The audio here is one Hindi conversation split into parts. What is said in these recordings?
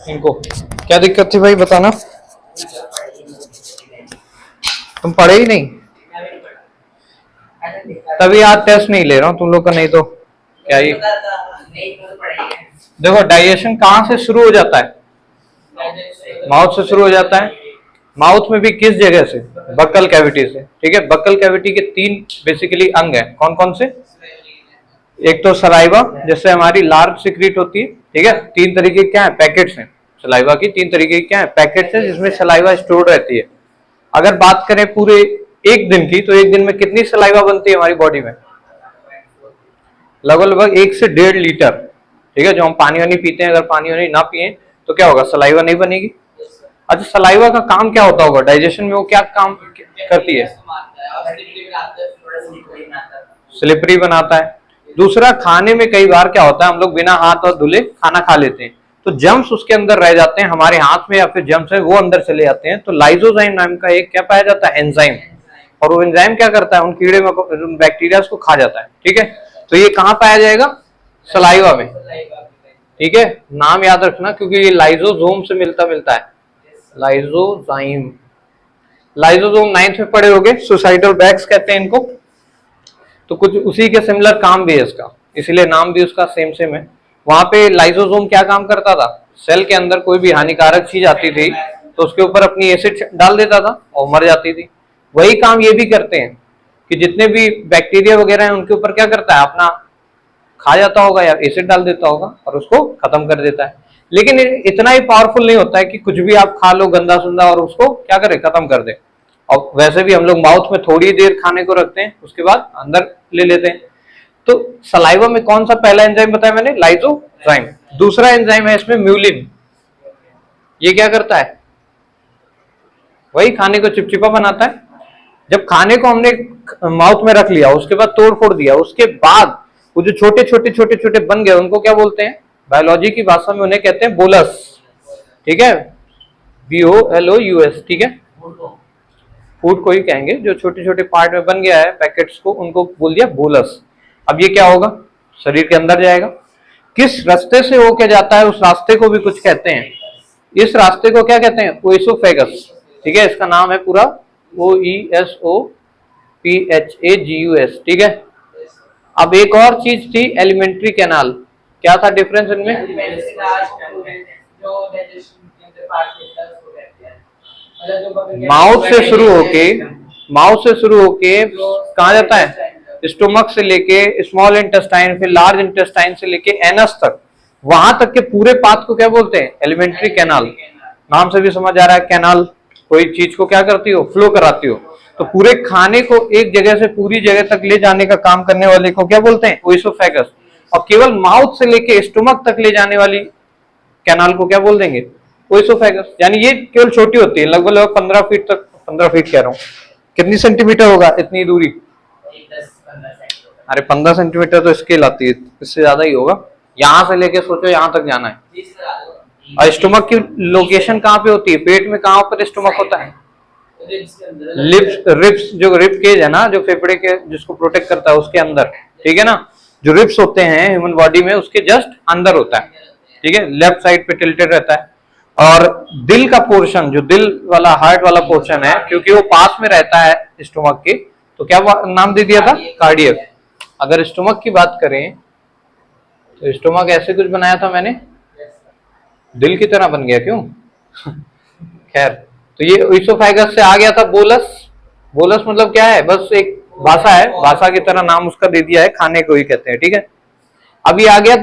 इनको क्या दिक्कत थी भाई बताना। तुम पढ़े ही नहीं, तभी आज टेस्ट नहीं ले रहा हूँ तुम लोग का, नहीं तो क्या ही। देखो डाइजेशन कहाँ से शुरू हो जाता है? माउथ से शुरू हो जाता है। माउथ में भी किस जगह से? बक्कल कैविटी से। ठीक है, बक्कल कैविटी के तीन बेसिकली अंग हैं। कौन कौन से? एक तो सलाइवा, जिससे हमारी लार सिक्रीट होती है। ठीक है, तीन तरीके क्या है? पैकेट्स हैं सलाइवा की। तीन तरीके क्या है? पैकेट्स हैं, जिसमें सलाइवा स्टोर रहती है। अगर बात करें पूरे एक दिन की, तो एक दिन में कितनी सलाइवा बनती है हमारी बॉडी में? लगभग लगभग 1 से 1.5 लीटर। ठीक है, जो हम पानी वानी पीते हैं, अगर पानी वानी ना पिए तो क्या होगा? सलाइवा नहीं बनेगी। अच्छा, सलाइवा का काम क्या होता होगा डाइजेशन में? वो क्या काम करती है? स्लिपरी बनाता है। दूसरा, खाने में कई बार क्या होता है, हम लोग बिना हाथ और धुले खाना खा लेते हैं, तो जम्स उसके अंदर रह जाते हैं हमारे हाथ में, या फिर जम्स है वो अंदर चले जाते हैं। तो लाइजोजाइम नाम का एक क्या पाया जाता है? एंजाइम। और वो एंजाइम क्या करता है? उन कीड़े बैक्टीरिया को खा जाता है। ठीक है, तो ये कहाँ पाया जाएगा? सलाइवा में। ठीक है, नाम याद रखना, क्योंकि ये लाइजोजोम से मिलता मिलता है। लाइजोजाइम। लाइजोजोम 9th में पढ़े होगे, सुसाइडल बैग्स कहते हैं इनको। तो कुछ उसी के सिमिलर काम भी है इसका, इसीलिए नाम भी उसका सेम सेम है। वहां पे लाइजोसोम क्या काम करता था? सेल के अंदर कोई भी हानिकारक चीज आती थी तो उसके ऊपर अपनी एसिड डाल देता था और मर जाती थी। वही काम ये भी करते हैं कि जितने भी बैक्टीरिया वगैरह हैं उनके ऊपर क्या करता है? अपना खा जाता होगा या एसिड डाल देता होगा और उसको खत्म कर देता है। लेकिन इतना ही पावरफुल नहीं होता है कि कुछ भी आप खा लो गंदा सुंदा और उसको क्या करे? खत्म कर दे। और वैसे भी हम लोग माउथ में थोड़ी देर खाने को रखते हैं, उसके बाद अंदर ले लेते हैं। तो सलाइवा में कौन सा पहला एंजाइम बताया मैंने? लाइजोजाइम। दूसरा एंजाइम है इसमें म्यूलिन। ये क्या करता है? वही खाने को चिपचिपा बनाता है। जब खाने को हमने माउथ में रख लिया, उसके बाद तोड़ फोड़ दिया, उसके बाद वो जो छोटे छोटे छोटे छोटे बन गए, उनको क्या बोलते हैं? बायोलॉजी की भाषा में उन्हें कहते हैं बोलस। ठीक है, BOLUS। ठीक है, फूड को ही कहेंगे, जो छोटे छोटे पार्ट में बन गया है पैकेट्स को, उनको बोल दिया बोलस। अब ये क्या होगा? शरीर के अंदर जाएगा। किस रास्ते से वो क्या जाता है? उस रास्ते को भी कुछ कहते हैं। इस रास्ते को क्या कहते हैं? ओएसोफेगस। ठीक है, इसका नाम है पूरा OESOPHAGUS। ठीक है, अब एक और चीज थी, एलिमेंट्री कैनाल। क्या था डिफरेंस इनमें? माउथ से शुरू होके कहा जाता है? स्टोमक से लेके स्मॉल इंटेस्टाइन, फिर लार्ज इंटेस्टाइन से लेके एनस तक, वहां तक के पूरे पाथ को क्या बोलते हैं? Alimentary canal. नाम से भी समझ आ रहा है, कैनाल कोई चीज को क्या करती हो? फ्लो कराती हो। तो पूरे खाने को एक जगह से पूरी जगह तक ले जाने का काम करने वाले को क्या बोलते हैं? ओएसोफेगस। और केवल माउथ से लेके स्टोमक तक ले जाने वाली कैनाल को क्या बोल देंगे? ओएसोफेगस। यानी ये केवल छोटी होती है, लगभग लगभग 15 फीट तक, 15 फीट कह रहा हूँ, कितनी सेंटीमीटर होगा इतनी दूरी? अरे 15 सेंटीमीटर तो स्केल आती है, इससे ज्यादा ही होगा। यहां से लेके सोचो यहां तक जाना है। और स्टोमक की लोकेशन कहाँ पे होती है? पेट में कहाँ पर स्टोमक होता है? रिप्स, जो रिप केज है ना, जो फेफड़े के जिसको प्रोटेक्ट करता है, उसके अंदर। ठीक है ना, जो रिप्स होते हैं ह्यूमन बॉडी में, उसके जस्ट अंदर होता है। ठीक है, लेफ्ट साइड पे टिल्टेड रहता है। और दिल का पोर्शन, जो दिल वाला हार्ट वाला पोर्शन है, क्योंकि वो पास में रहता है स्टोमक के, तो क्या नाम दे दिया था? कार्डियक। अगर स्टोमक की बात करें तो स्टोमक ऐसे कुछ बनाया था मैंने, दिल की तरह बन गया क्यों? खैर, तो ये ओएसोफेगस से आ गया था बोलस। बोलस मतलब क्या है? बस एक भाषा है, भाषा की तरह नाम उसका दे दिया है, खाने को ही कहते हैं। ठीक है, अभी आ गया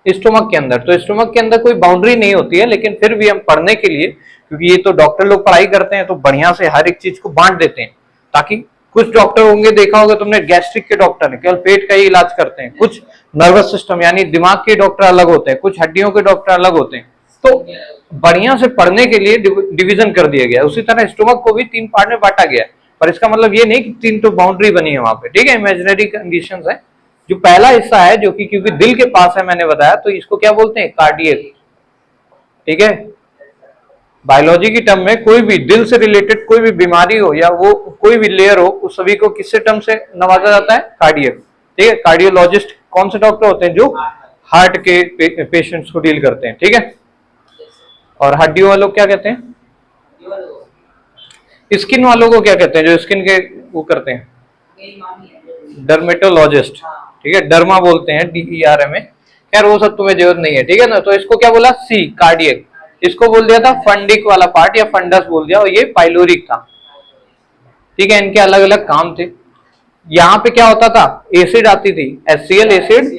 स्टोमक के अंदर। तो स्टोमक के अंदर कोई बाउंड्री नहीं होती है, लेकिन फिर भी हम पढ़ने के लिए, क्योंकि ये तो डॉक्टर लोग पढ़ाई करते हैं, तो बढ़िया से हर एक चीज को बांट देते हैं, ताकि कुछ डॉक्टर होंगे, देखा होगा तुमने, गैस्ट्रिक के डॉक्टर है, केवल पेट का ही इलाज करते हैं। कुछ नर्वस सिस्टम यानी दिमाग के डॉक्टर अलग होते हैं, कुछ हड्डियों के डॉक्टर अलग होते हैं। तो बढ़िया से पढ़ने के लिए डिवीजन कर दिया गया। उसी तरह स्टोमक को भी 3 पार्ट में बांटा गया, पर इसका मतलब ये नहीं कि 3 तो बाउंड्री बनी है वहां पे। ठीक है, इमेजिनरी कंडीशंस है। जो पहला हिस्सा है, जो कि क्योंकि दिल के पास है मैंने बताया, तो इसको क्या बोलते हैं? कार्डियक। ठीक है, बायोलॉजी की टर्म में कोई भी दिल से रिलेटेड कोई भी बीमारी हो या वो कोई भी लेयर हो, उस सभी को किससे टर्म से नवाजा जाता है? कार्डियक। ठीक है, कार्डियोलॉजिस्ट कौन से डॉक्टर होते हैं? जो हार्ट के पेशेंट्स को डील करते हैं। ठीक है, और हड्डियों वालों को क्या कहते हैं? स्किन वालों को क्या कहते हैं, जो स्किन के वो करते हैं? डर्मेटोलॉजिस्ट। ठीक है, डर्मा बोलते हैं, DERMA। खैर वो सब तुम्हें जरूरत नहीं है, ठीक है ना। तो इसको क्या बोला? सी, कार्डियक। इसको बोल दिया था फंडिक वाला पार्ट या फंडस बोल दिया, और ये पाइलोरिक था। ठीक है, इनके अलग अलग काम थे। यहाँ पे क्या होता था? एसिड आती थी, HCl एसिड।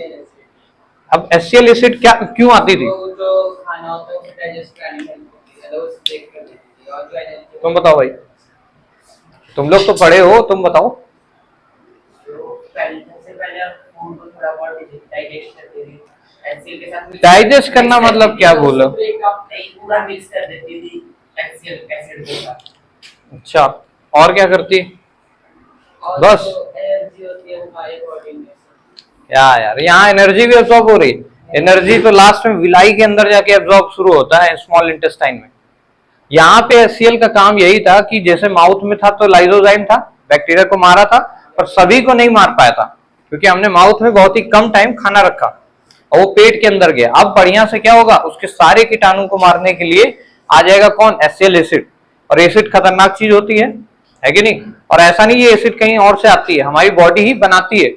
अब HCl एसिड क्या क्यों आती थी? तुम बताओ भाई, तुम लोग तो पढ़े हो, तुम बताओ। डाइजेस्ट करना मतलब क्या बोलो? पूरा मिक्स कर देती थी एसिड के साथ। अच्छा, और क्या करती? बस एनर्जी होती है हमारी बॉडी में। यार यहाँ एनर्जी भी एब्जॉर्ब हो रही। एनर्जी तो लास्ट में विलाई के अंदर जाके एब्जॉर्ब शुरू होता है, स्मॉल इंटेस्टाइन में। यहाँ पे HCl का काम यही था कि जैसे माउथ में था तो लाइसोजाइम था, बैक्टीरिया को मारा था, पर सभी को नहीं मार पाया था क्योंकि हमने माउथ में बहुत ही कम टाइम खाना रखा और वो पेट के अंदर गया। अब बढ़िया से क्या होगा? उसके सारे कीटाणु को मारने के लिए आ जाएगा कौन? HCl acid. और एसिड खतरनाक चीज होती है कि नहीं? और ऐसा नहीं ये एसिड कहीं और से आती है, हमारी बॉडी ही बनाती है।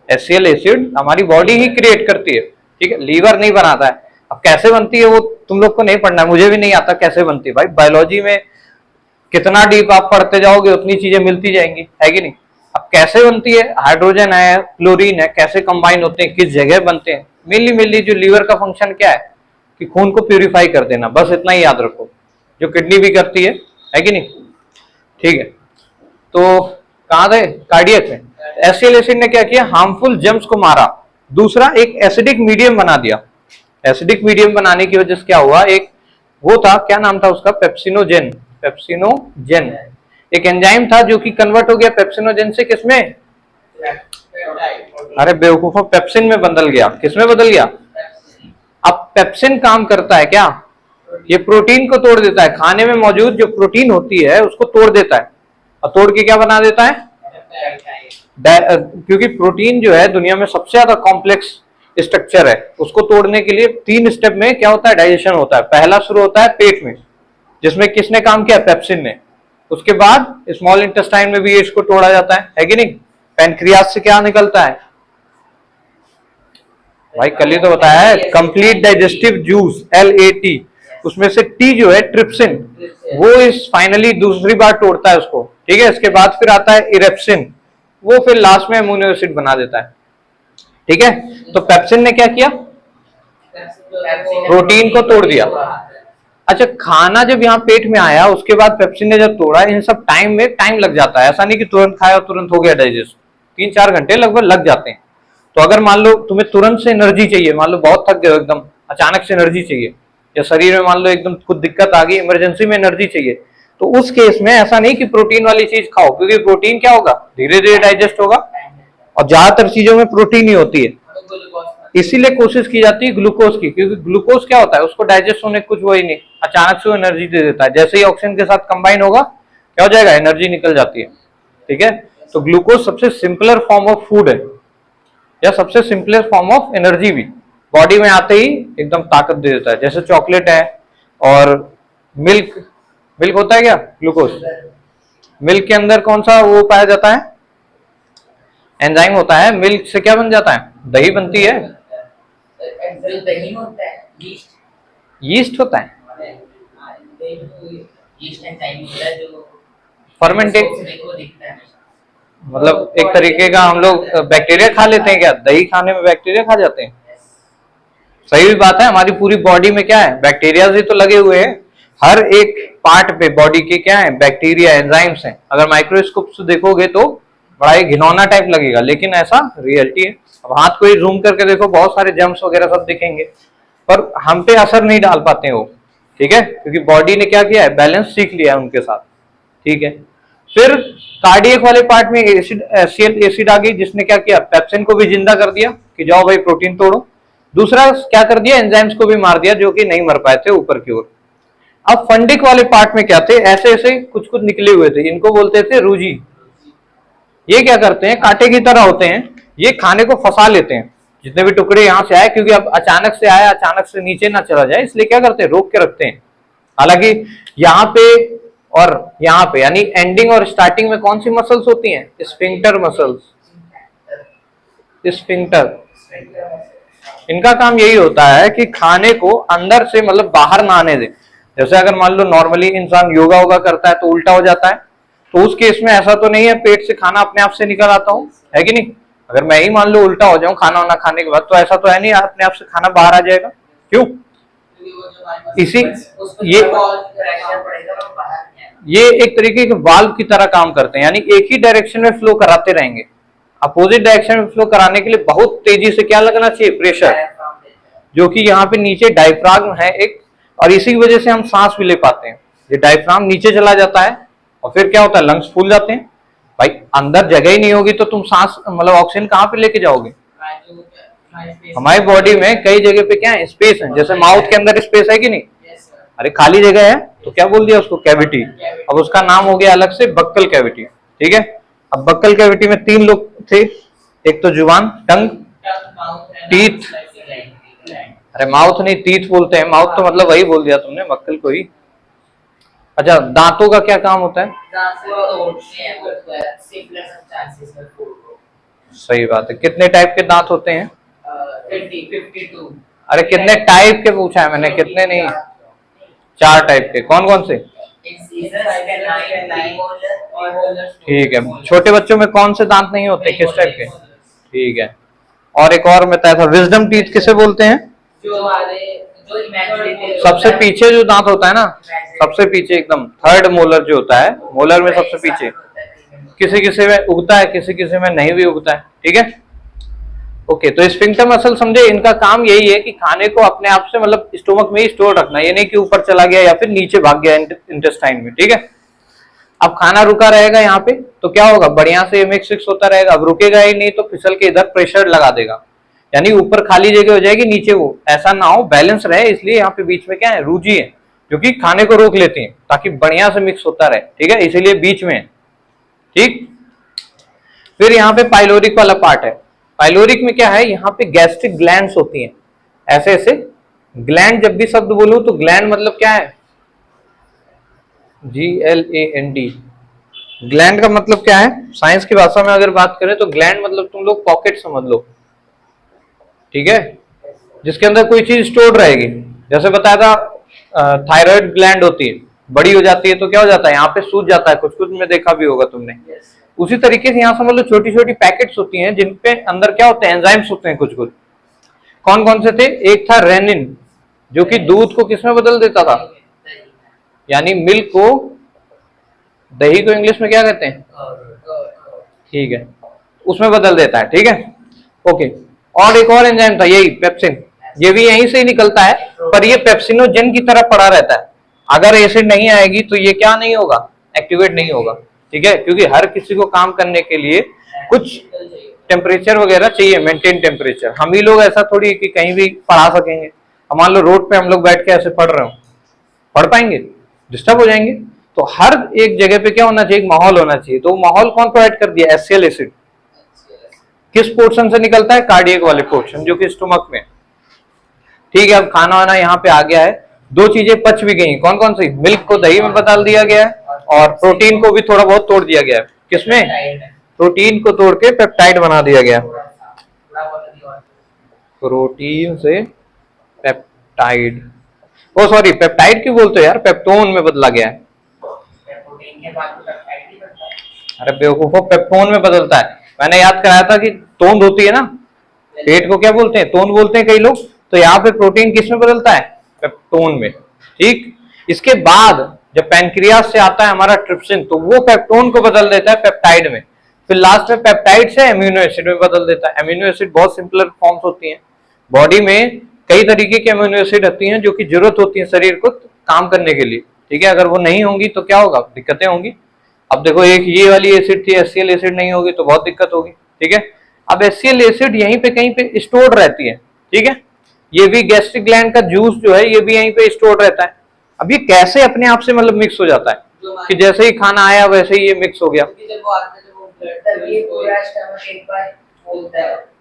HCl एसिड हमारी बॉडी ही क्रिएट करती है, ठीक है, लीवर नहीं बनाता है। अब कैसे बनती है वो तुम लोग को नहीं पढ़ना है, मुझे भी नहीं आता कैसे बनती है भाई। बायोलॉजी में कितना डीप आप पढ़ते जाओगे उतनी चीजें मिलती जाएंगी, है कि नहीं? अब कैसे बनती है? हाइड्रोजन है, क्लोरीन है, कैसे कंबाइन होते हैं, किस जगह बनते हैं। मेनली जो लीवर का फंक्शन क्या है कि खून को प्यूरिफाई कर देना, बस इतना ही याद रखो, जो किडनी भी करती है कि नहीं? ठीक है, तो कहाँ थे? कार्डियक में। HCl एसिड ने क्या किया? हार्मफुल जर्म्स को मारा। दूसरा, एक एसिडिक मीडियम बना दिया। एसिडिक मीडियम बनाने की वजह से क्या हुआ? एक वो था, क्या नाम था उसका? पेप्सिनोजेन। पेप्सिनोजेन एक एंजाइम था जो कि कन्वर्ट हो गया पेप्सिनोजेन से किसमें? अरे बेवकूफो, पेप्सिन में बदल गया। किसमें बदल गया? अब पेप्सिन काम करता है क्या? ये प्रोटीन को तोड़ देता है, खाने में मौजूद जो प्रोटीन होती है उसको तोड़ देता है, और तोड़ के क्या बना देता है? क्योंकि प्रोटीन जो है दुनिया में सबसे ज्यादा कॉम्प्लेक्स स्ट्रक्चर है, उसको तोड़ने के लिए 3 स्टेप में क्या होता है? डाइजेशन होता है। पहला शुरू होता है पेट में, जिसमें किसने काम किया? पेप्सिन ने। उसके बाद स्मॉल इंटेस्टाइन में भी ये इसको तोड़ा जाता है कि नहीं? पैनक्रियास से क्या निकलता है भाई? कल ही तो बताया है, कंप्लीट डाइजेस्टिव जूस, LAT। उसमें से T जो है ट्रिप्सिन, वो इस फाइनली दूसरी बार तोड़ता है उसको, ठीक है। इसके बाद फिर आता है इरेप्सिन, वो फिर लास्ट में अमीनो एसिड बना देता है, ठीक है। तो पेप्सिन ने क्या किया? प्रोटीन को तोड़ दिया। अच्छा, खाना जब यहाँ पेट में आया उसके बाद पेप्सिन ने जब तोड़ा, इन सब टाइम में टाइम लग जाता है, ऐसा नहीं कि तुरंत खाया और तुरंत हो गया डाइजेस्ट। 3-4 घंटे लगभग लग जाते हैं। तो अगर मान लो तुम्हें तुरंत से एनर्जी चाहिए, मान लो बहुत थक गए एकदम, अचानक से एनर्जी चाहिए, या शरीर में मान लो एकदम कुछ दिक्कत आ गई, इमरजेंसी में एनर्जी चाहिए, तो उस केस में ऐसा नहीं कि प्रोटीन वाली चीज खाओ, क्योंकि प्रोटीन क्या होगा? धीरे धीरे डाइजेस्ट होगा, और ज्यादातर चीजों में प्रोटीन ही होती है। इसीलिए कोशिश की जाती है ग्लूकोज की, क्योंकि ग्लूकोज क्या होता है? उसको डाइजेस्ट होने कुछ वो ही नहीं, अचानक से वो एनर्जी दे देता है। जैसे ही ऑक्सीजन के साथ कंबाइन होगा क्या हो जाएगा? एनर्जी निकल जाती है, ठीक है। तो ग्लूकोज सबसे सिंपलर फॉर्म ऑफ फूड है, या सबसे सिंपलेस्ट फॉर्म ऑफ एनर्जी भी। बॉडी में आते ही एकदम ताकत दे देता है। जैसे चॉकलेट है और मिल्क होता है क्या? ग्लूकोज। मिल्क के अंदर कौन सा वो पाया जाता है? एंजाइम होता है। मिल्क से क्या बन जाता है? दही बनती है। दही होता है, यीस्ट होता है, फर्मेंटेड, मतलब एक तरीके का हम लोग बैक्टीरिया खा लेते हैं क्या? दही खाने में बैक्टीरिया खा जाते हैं। सही भी बात है, हमारी पूरी बॉडी में क्या है? बैक्टीरिया ही तो लगे हुए हैं। हर एक पार्ट पे बॉडी के क्या है? बैक्टीरिया, एंजाइम्स हैं। अगर माइक्रोस्कोप से देखोगे तो बड़ा ही घिनौना टाइप लगेगा, लेकिन ऐसा रियलिटी है। अब हाथ को ही जूम करके देखो, बहुत सारे जर्म्स वगैरह सब दिखेंगे, पर हम पे असर नहीं डाल पाते हैं वो, ठीक है, क्योंकि बॉडी ने क्या किया है? बैलेंस सीख लिया है उनके साथ, ठीक है। फिर कार्डियक वाले पार्ट में HCl एसिड आ गई, जिसने क्या किया? पेप्सिन को भी जिंदा कर दिया कि जाओ भाई प्रोटीन तोड़ो। दूसरा क्या कर दिया? एंजाइम्स को भी मार दिया, जो कि नहीं मर पाए थे ऊपर की ओर। अब फंडिक वाले पार्ट में क्या थे? ऐसे ऐसे कुछ कुछ निकले हुए थे, इनको बोलते थे रूजी। ये क्या करते हैं? कांटे की तरह होते हैं, ये खाने को फंसा लेते हैं, जितने भी टुकड़े यहाँ से आए, क्योंकि अब अचानक से आया, अचानक से नीचे ना चला जाए, इसलिए क्या करते हैं, रोक के रखते हैं। हालांकि यहाँ पे और यहाँ पे यानी एंडिंग और स्टार्टिंग में कौन सी मसल्स होती हैं, स्फिंक्टर मसल्स, स्फिंक्टर। इनका काम यही होता है कि खाने को अंदर से मतलब बाहर ना आने दे। जैसे अगर मान लो नॉर्मली इंसान योगा वोगा करता है तो उल्टा हो जाता है, तो उस केस में ऐसा तो नहीं है पेट से खाना अपने आप से निकल आता हो, है कि नहीं। अगर मैं ही मान लो उल्टा हो जाऊं खाना वाना खाने के बाद, तो ऐसा तो है नहीं अपने आप से खाना बाहर आ जाएगा, क्यों। इसी ये एक तरीके के वाल्व की तरह काम करते हैं, यानी एक ही डायरेक्शन में फ्लो कराते रहेंगे। अपोजिट डायरेक्शन में फ्लो कराने के लिए बहुत तेजी से क्या लगना चाहिए, प्रेशर, जो कि यहाँ पे नीचे डायफ्राम है एक, और इसी की वजह से हम सांस भी ले पाते हैं। ये डायफ्राम नीचे चला जाता है और फिर क्या होता है, लंग्स फूल जाते हैं। भाई अंदर जगह ही नहीं होगी तो तुम सांस मतलब ऑक्सीजन कहाँ पे लेके जाओगे। हमारी बॉडी में कई जगह पे क्या है, स्पेस है। जैसे माउथ के अंदर स्पेस है कि नहीं, अरे खाली जगह है तो क्या बोल दिया उसको, कैविटी। अब उसका नाम हो गया अलग से बक्कल कैविटी, ठीक है। अब बक्कल कैविटी में 3 लोग थे, एक तो जुबान, टंग, टीथ। अरे माउथ नहीं, टीथ बोलते हैं, माउथ तो मतलब वही बोल दिया तुमने, बक्कल को ही। अच्छा, दांतों का क्या काम होता है, सही बात है। कितने टाइप के दांत होते हैं, 52। अरे कितने टाइप के पूछा है मैंने, कितने नहीं, 4 टाइप के। कौन कौन से, ठीक है। छोटे बच्चों में कौन से दांत नहीं होते, किस टाइप के, ठीक है। और एक और बताया था, विजडम टीथ किसे बोलते हैं, सबसे पीछे जो दांत होता है ना, सबसे पीछे एकदम, थर्ड मोलर जो होता है, मोलर में सबसे पीछे। किसी किसी में उगता है, किसी किसी में नहीं भी उगता है, ठीक है। ओके, तो स्फिंक्टर मसल समझे, इनका काम यही है कि खाने को अपने आप से मतलब स्टोमक में ही स्टोर रखना, ये नहीं कि ऊपर चला गया या फिर नीचे भाग गया इंटेस्टाइन में, ठीक है। अब खाना रुका रहेगा यहाँ पे तो क्या होगा, बढ़िया से मिक्स विक्स होता रहेगा। अब रुकेगा ही नहीं तो फिसल के इधर प्रेशर लगा देगा, यानी ऊपर खाली जगह हो जाएगी, नीचे वो ऐसा ना हो, बैलेंस रहे। इसलिए यहाँ पे बीच में क्या है, रूजी है, जो कि खाने को रोक लेती है ताकि बढ़िया से मिक्स होता रहे, ठीक है, इसीलिए बीच में है, ठीक। फिर यहाँ पे पाइलोरिक वाला पार्ट है। पाइलोरिक में क्या है, यहाँ पे गैस्ट्रिक ग्लैंड्स होती हैं, ऐसे ऐसे ग्लैंड। जब भी शब्द बोलूं तो ग्लैंड मतलब क्या है, GLAND। ग्लैंड का मतलब क्या है, साइंस की भाषा में अगर बात करें तो ग्लैंड मतलब तुम लोग पॉकेट समझ लो, ठीक है, जिसके अंदर कोई चीज स्टोर रहेगी। जैसे बताया था थायराइड ग्लैंड होती है, बड़ी हो जाती है तो क्या हो जाता है, यहाँ पे सूज जाता है, कुछ कुछ में देखा भी होगा तुमने। उसी तरीके से यहाँ समझ लो छोटी छोटी पैकेट्स होती हैं जिनपे अंदर क्या होते हैं, एंजाइम्स होते हैं कुछ कुछ। कौन कौन से थे, एक था रेनिन, जो कि दूध को किसमें बदल देता था, यानी मिल्क को, दही को इंग्लिश में क्या कहते हैं, ठीक है, उसमें बदल देता है, ठीक है, ओके। और एक और एंजाइम था यही पेप्सिन, ये भी यहीं से ही निकलता है, पर ये पेप्सिनोजेन की तरह पड़ा रहता है। अगर एसिड नहीं आएगी तो ये क्या नहीं होगा, एक्टिवेट नहीं होगा, ठीक है, क्योंकि हर किसी को काम करने के लिए कुछ टेम्परेचर वगैरह चाहिए, मेंटेन टेम्परेचर। हम ही लोग ऐसा थोड़ी कि कहीं भी पढ़ा सकेंगे। अब मान लो रोड पे हम लोग बैठ के ऐसे पढ़ रहे हो, पढ़ पाएंगे, डिस्टर्ब हो जाएंगे। तो हर एक जगह पे क्या होना चाहिए, एक माहौल होना चाहिए। तो माहौल कौन प्रोवाइड कर दिया, HCl एसिड। किस पोर्शन से निकलता है, कार्डियक वाले पोर्शन, जो कि स्टोमक में, ठीक है। अब खाना वाना यहाँ पे आ गया है, 2 चीजें पच भी गई, कौन कौन सी, मिल्क को दही में बदल दिया गया है और प्रोटीन को भी थोड़ा बहुत तोड़ दिया गया है, किसमें, प्रोटीन को तोड़ के पेप्टाइड बना दिया गया, प्रोटीन से पेप्टाइड, ओ सॉरी पेप्टाइड क्यों बोलते हो यार, पेप्टोन में बदला गया है। अरे बेवकूफो, पेप्टोन में बदलता है, मैंने याद कराया था कि तोंद होती है ना, पेट को क्या बोलते हैं, तोंद बोलते हैं कई लोग। तो यहाँ पे प्रोटीन किस में बदलता है, पेप्टोन में, ठीक। इसके बाद जब पैंक्रियास से आता है हमारा ट्रिप्सिन, तो वो पेप्टोन को बदल देता है पेप्टाइड में। फिर लास्ट में पेप्टाइड से अमीनो एसिड में बदल देता है। अमीनो एसिड बहुत सिंपलर फॉर्म्स होती हैं, बॉडी में कई तरीके की अमीनो एसिड होती हैं जो कि जरूरत होती है शरीर को काम करने के लिए, ठीक है। अगर वो नहीं होंगी तो क्या होगा, दिक्कतें होंगी। अब देखो एक ये वाली एसिड थी, HCl एसिड नहीं होगी तो बहुत दिक्कत होगी, ठीक है। अब HCl एसिड यहीं पे कहीं पे स्टोर रहती है, ठीक है। ये भी गैस्ट्रिक ग्लैंड का जूस जो है ये भी यहीं पे स्टोर रहता है। अब ये कैसे अपने आप से मतलब मिक्स हो जाता है, कि जैसे ही खाना आया वैसे ही ये मिक्स हो गया।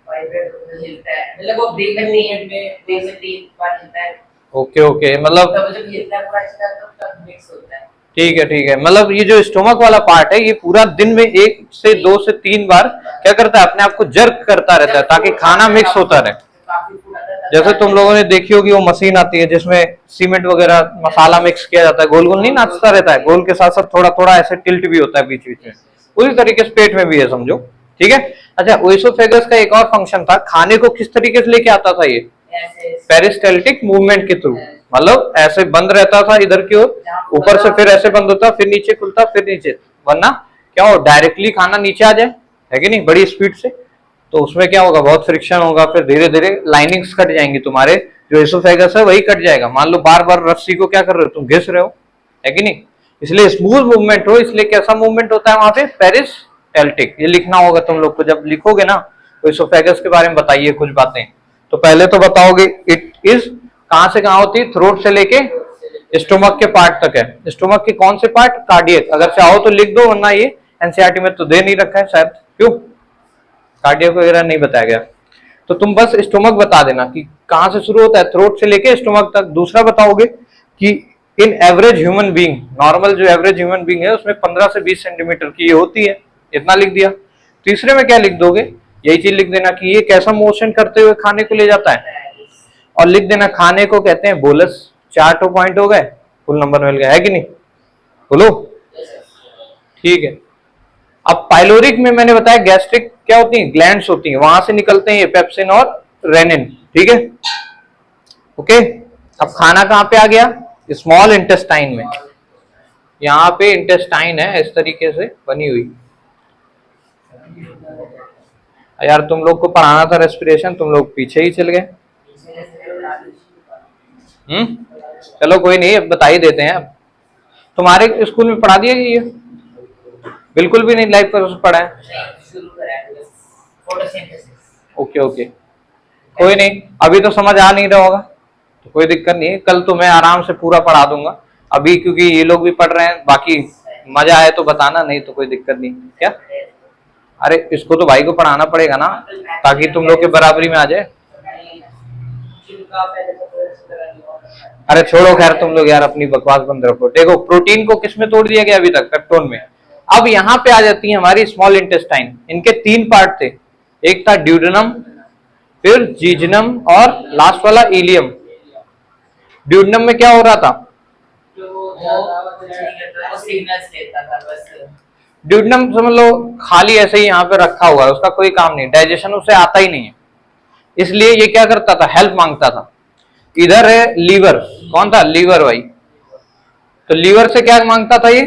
वाइब्रेट हिलता है, मतलब वो ब्रेक नहीं है में ब्रेक से 3 बार हिलता है। ओके ओके, मतलब तब जब हिलता है पूरा अच्छी तरह तब मिक्स होता है। ठीक है, मतलब ये जो स्टोमक वाला पार्ट है ये पूरा दिन में 1 से 2 से 3 बार क्या करता है, अपने आप को जर्क करता रहता है ताकि खाना मिक्स होता रहे। काफी फूड आता है। जैसे तुम लोगों ने देखी होगी वो मशीन आती है जिसमें सीमेंट वगैरह मसाला मिक्स किया जाता है, गोल गोल नहीं नाचता रहता है, गोल के साथ साथ थोड़ा थोड़ा ऐसे टिल्ट भी होता है बीच बीच में, उसी तरीके से पेट में भी है समझो। ठीक है, अच्छा ओएसोफेगस का एक और फंक्शन था, खाने को किस तरीके से लेके आता था ये, ऐसे पेरिस्टाल्टिक मूवमेंट के थ्रू, मतलब ऐसे बंद रहता था इधर की ओर, ऊपर से फिर ऐसे बंद होता, फिर नीचे खुलता, फिर नीचे, वरना क्या हो डायरेक्टली खाना नीचे आ जाए, है कि नहीं, बड़ी स्पीड से, तो उसमें क्या होगा, बहुत फ्रिक्शन होगा, फिर धीरे धीरे लाइनिंग्स कट जाएंगी तुम्हारे, जो एसोफेगस है वही कट जाएगा। मान लो बार बार रस्सी को क्या कर रहे हो तुम, घिस रहे हो, है कि नहीं, इसलिए स्मूथ मूवमेंट हो, इसलिए कैसा मूवमेंट होता है वहां पे, पेरिस्टाल्टिक। ये लिखना होगा तुम लोग को, जब लिखोगे ना तो एसोफेगस के बारे में बताइए कुछ बातें। तो पहले तो बताओगे इट इज कहां से कहां होती है, थ्रोट से लेके स्टोमक के पार्ट तक है। स्टोमक के कौन से पार्ट, कार्डियक, अगर चाहो तो लिख दो, वरना ये एनसीईआरटी में तो दे नहीं रखा है शायद, क्यों, कार्डियक वगैरह नहीं बताया गया, तो तुम बस स्टोमक बता देना कि कहां से शुरू होता है, थ्रोट से लेके स्टोमक तक। दूसरा बताओगे कि इन एवरेज ह्यूमन बीइंग, नॉर्मल जो एवरेज ह्यूमन बीइंग है उसमें 15 से 20 सेंटीमीटर की ये होती है, इतना लिख दिया। तीसरे में क्या लिख दोगे, यही चीज लिख देना कि ये कैसा मोशन करते हुए खाने को ले जाता है, और लिख देना खाने को कहते हैं बोलस। 4 पॉइंट हो गए, फुल नंबर मिल गया, है कि नहीं, बोलो, ठीक है। अब पाइलोरिक में मैंने बताया गैस्ट्रिक क्या होती है, ग्लैंड्स होती हैं, वहां से निकलते हैं ये पेप्सिन और रेनिन, ठीक है, ओके। अब खाना कहां पे आ गया, स्मॉल इंटेस्टाइन में, यहाँ पे इंटेस्टाइन है इस तरीके से बनी हुई। यार तुम लोग को पढ़ाना था रेस्पिरेशन, तुम लोग पीछे ही चल गए। चलो कोई नहीं, अब बता ही देते हैं। अब तुम्हारे स्कूल में पढ़ा दिया ये, बिल्कुल भी नहीं लाइव पर पढ़ा है, शुरू करा है फोटोसिंथेसिस। ओके ओके, कोई नहीं, अभी तो समझ आ नहीं रहा होगा तो कोई दिक्कत नहीं है, कल तो मैं आराम से पूरा पढ़ा दूंगा। अभी क्योंकि ये लोग भी पढ़ रहे हैं, बाकी मजा आए तो बताना, नहीं तो कोई दिक्कत नहीं। क्या, अरे इसको तो भाई को पढ़ाना पड़ेगा ना, ताकि तुम लोग के बराबरी में आ जाए। अरे छोड़ो खैर, तुम लोग यार अपनी बकवास बंद रखो। देखो प्रोटीन को किस में तोड़ दिया गया अभी तक, पेप्टोन में। अब यहाँ पे आ जाती है हमारी स्मॉल इंटेस्टाइन, इनके 3 पार्ट थे, एक था ड्यूडेनम, फिर जीजनम, और लास्ट वाला इलियम। ड्यूडेनम में क्या हो रहा था, सिग्नल्स लेता था बस। ड्यूडेनम समझ लो खाली ऐसे ही यहाँ पे रखा हुआ है, उसका कोई काम नहीं, डाइजेशन उसे आता ही नहीं है, इसलिए ये क्या करता था, हेल्प मांगता था। इधर है लीवर, कौन था, लीवर भाई, तो लीवर से क्या मांगता था ये,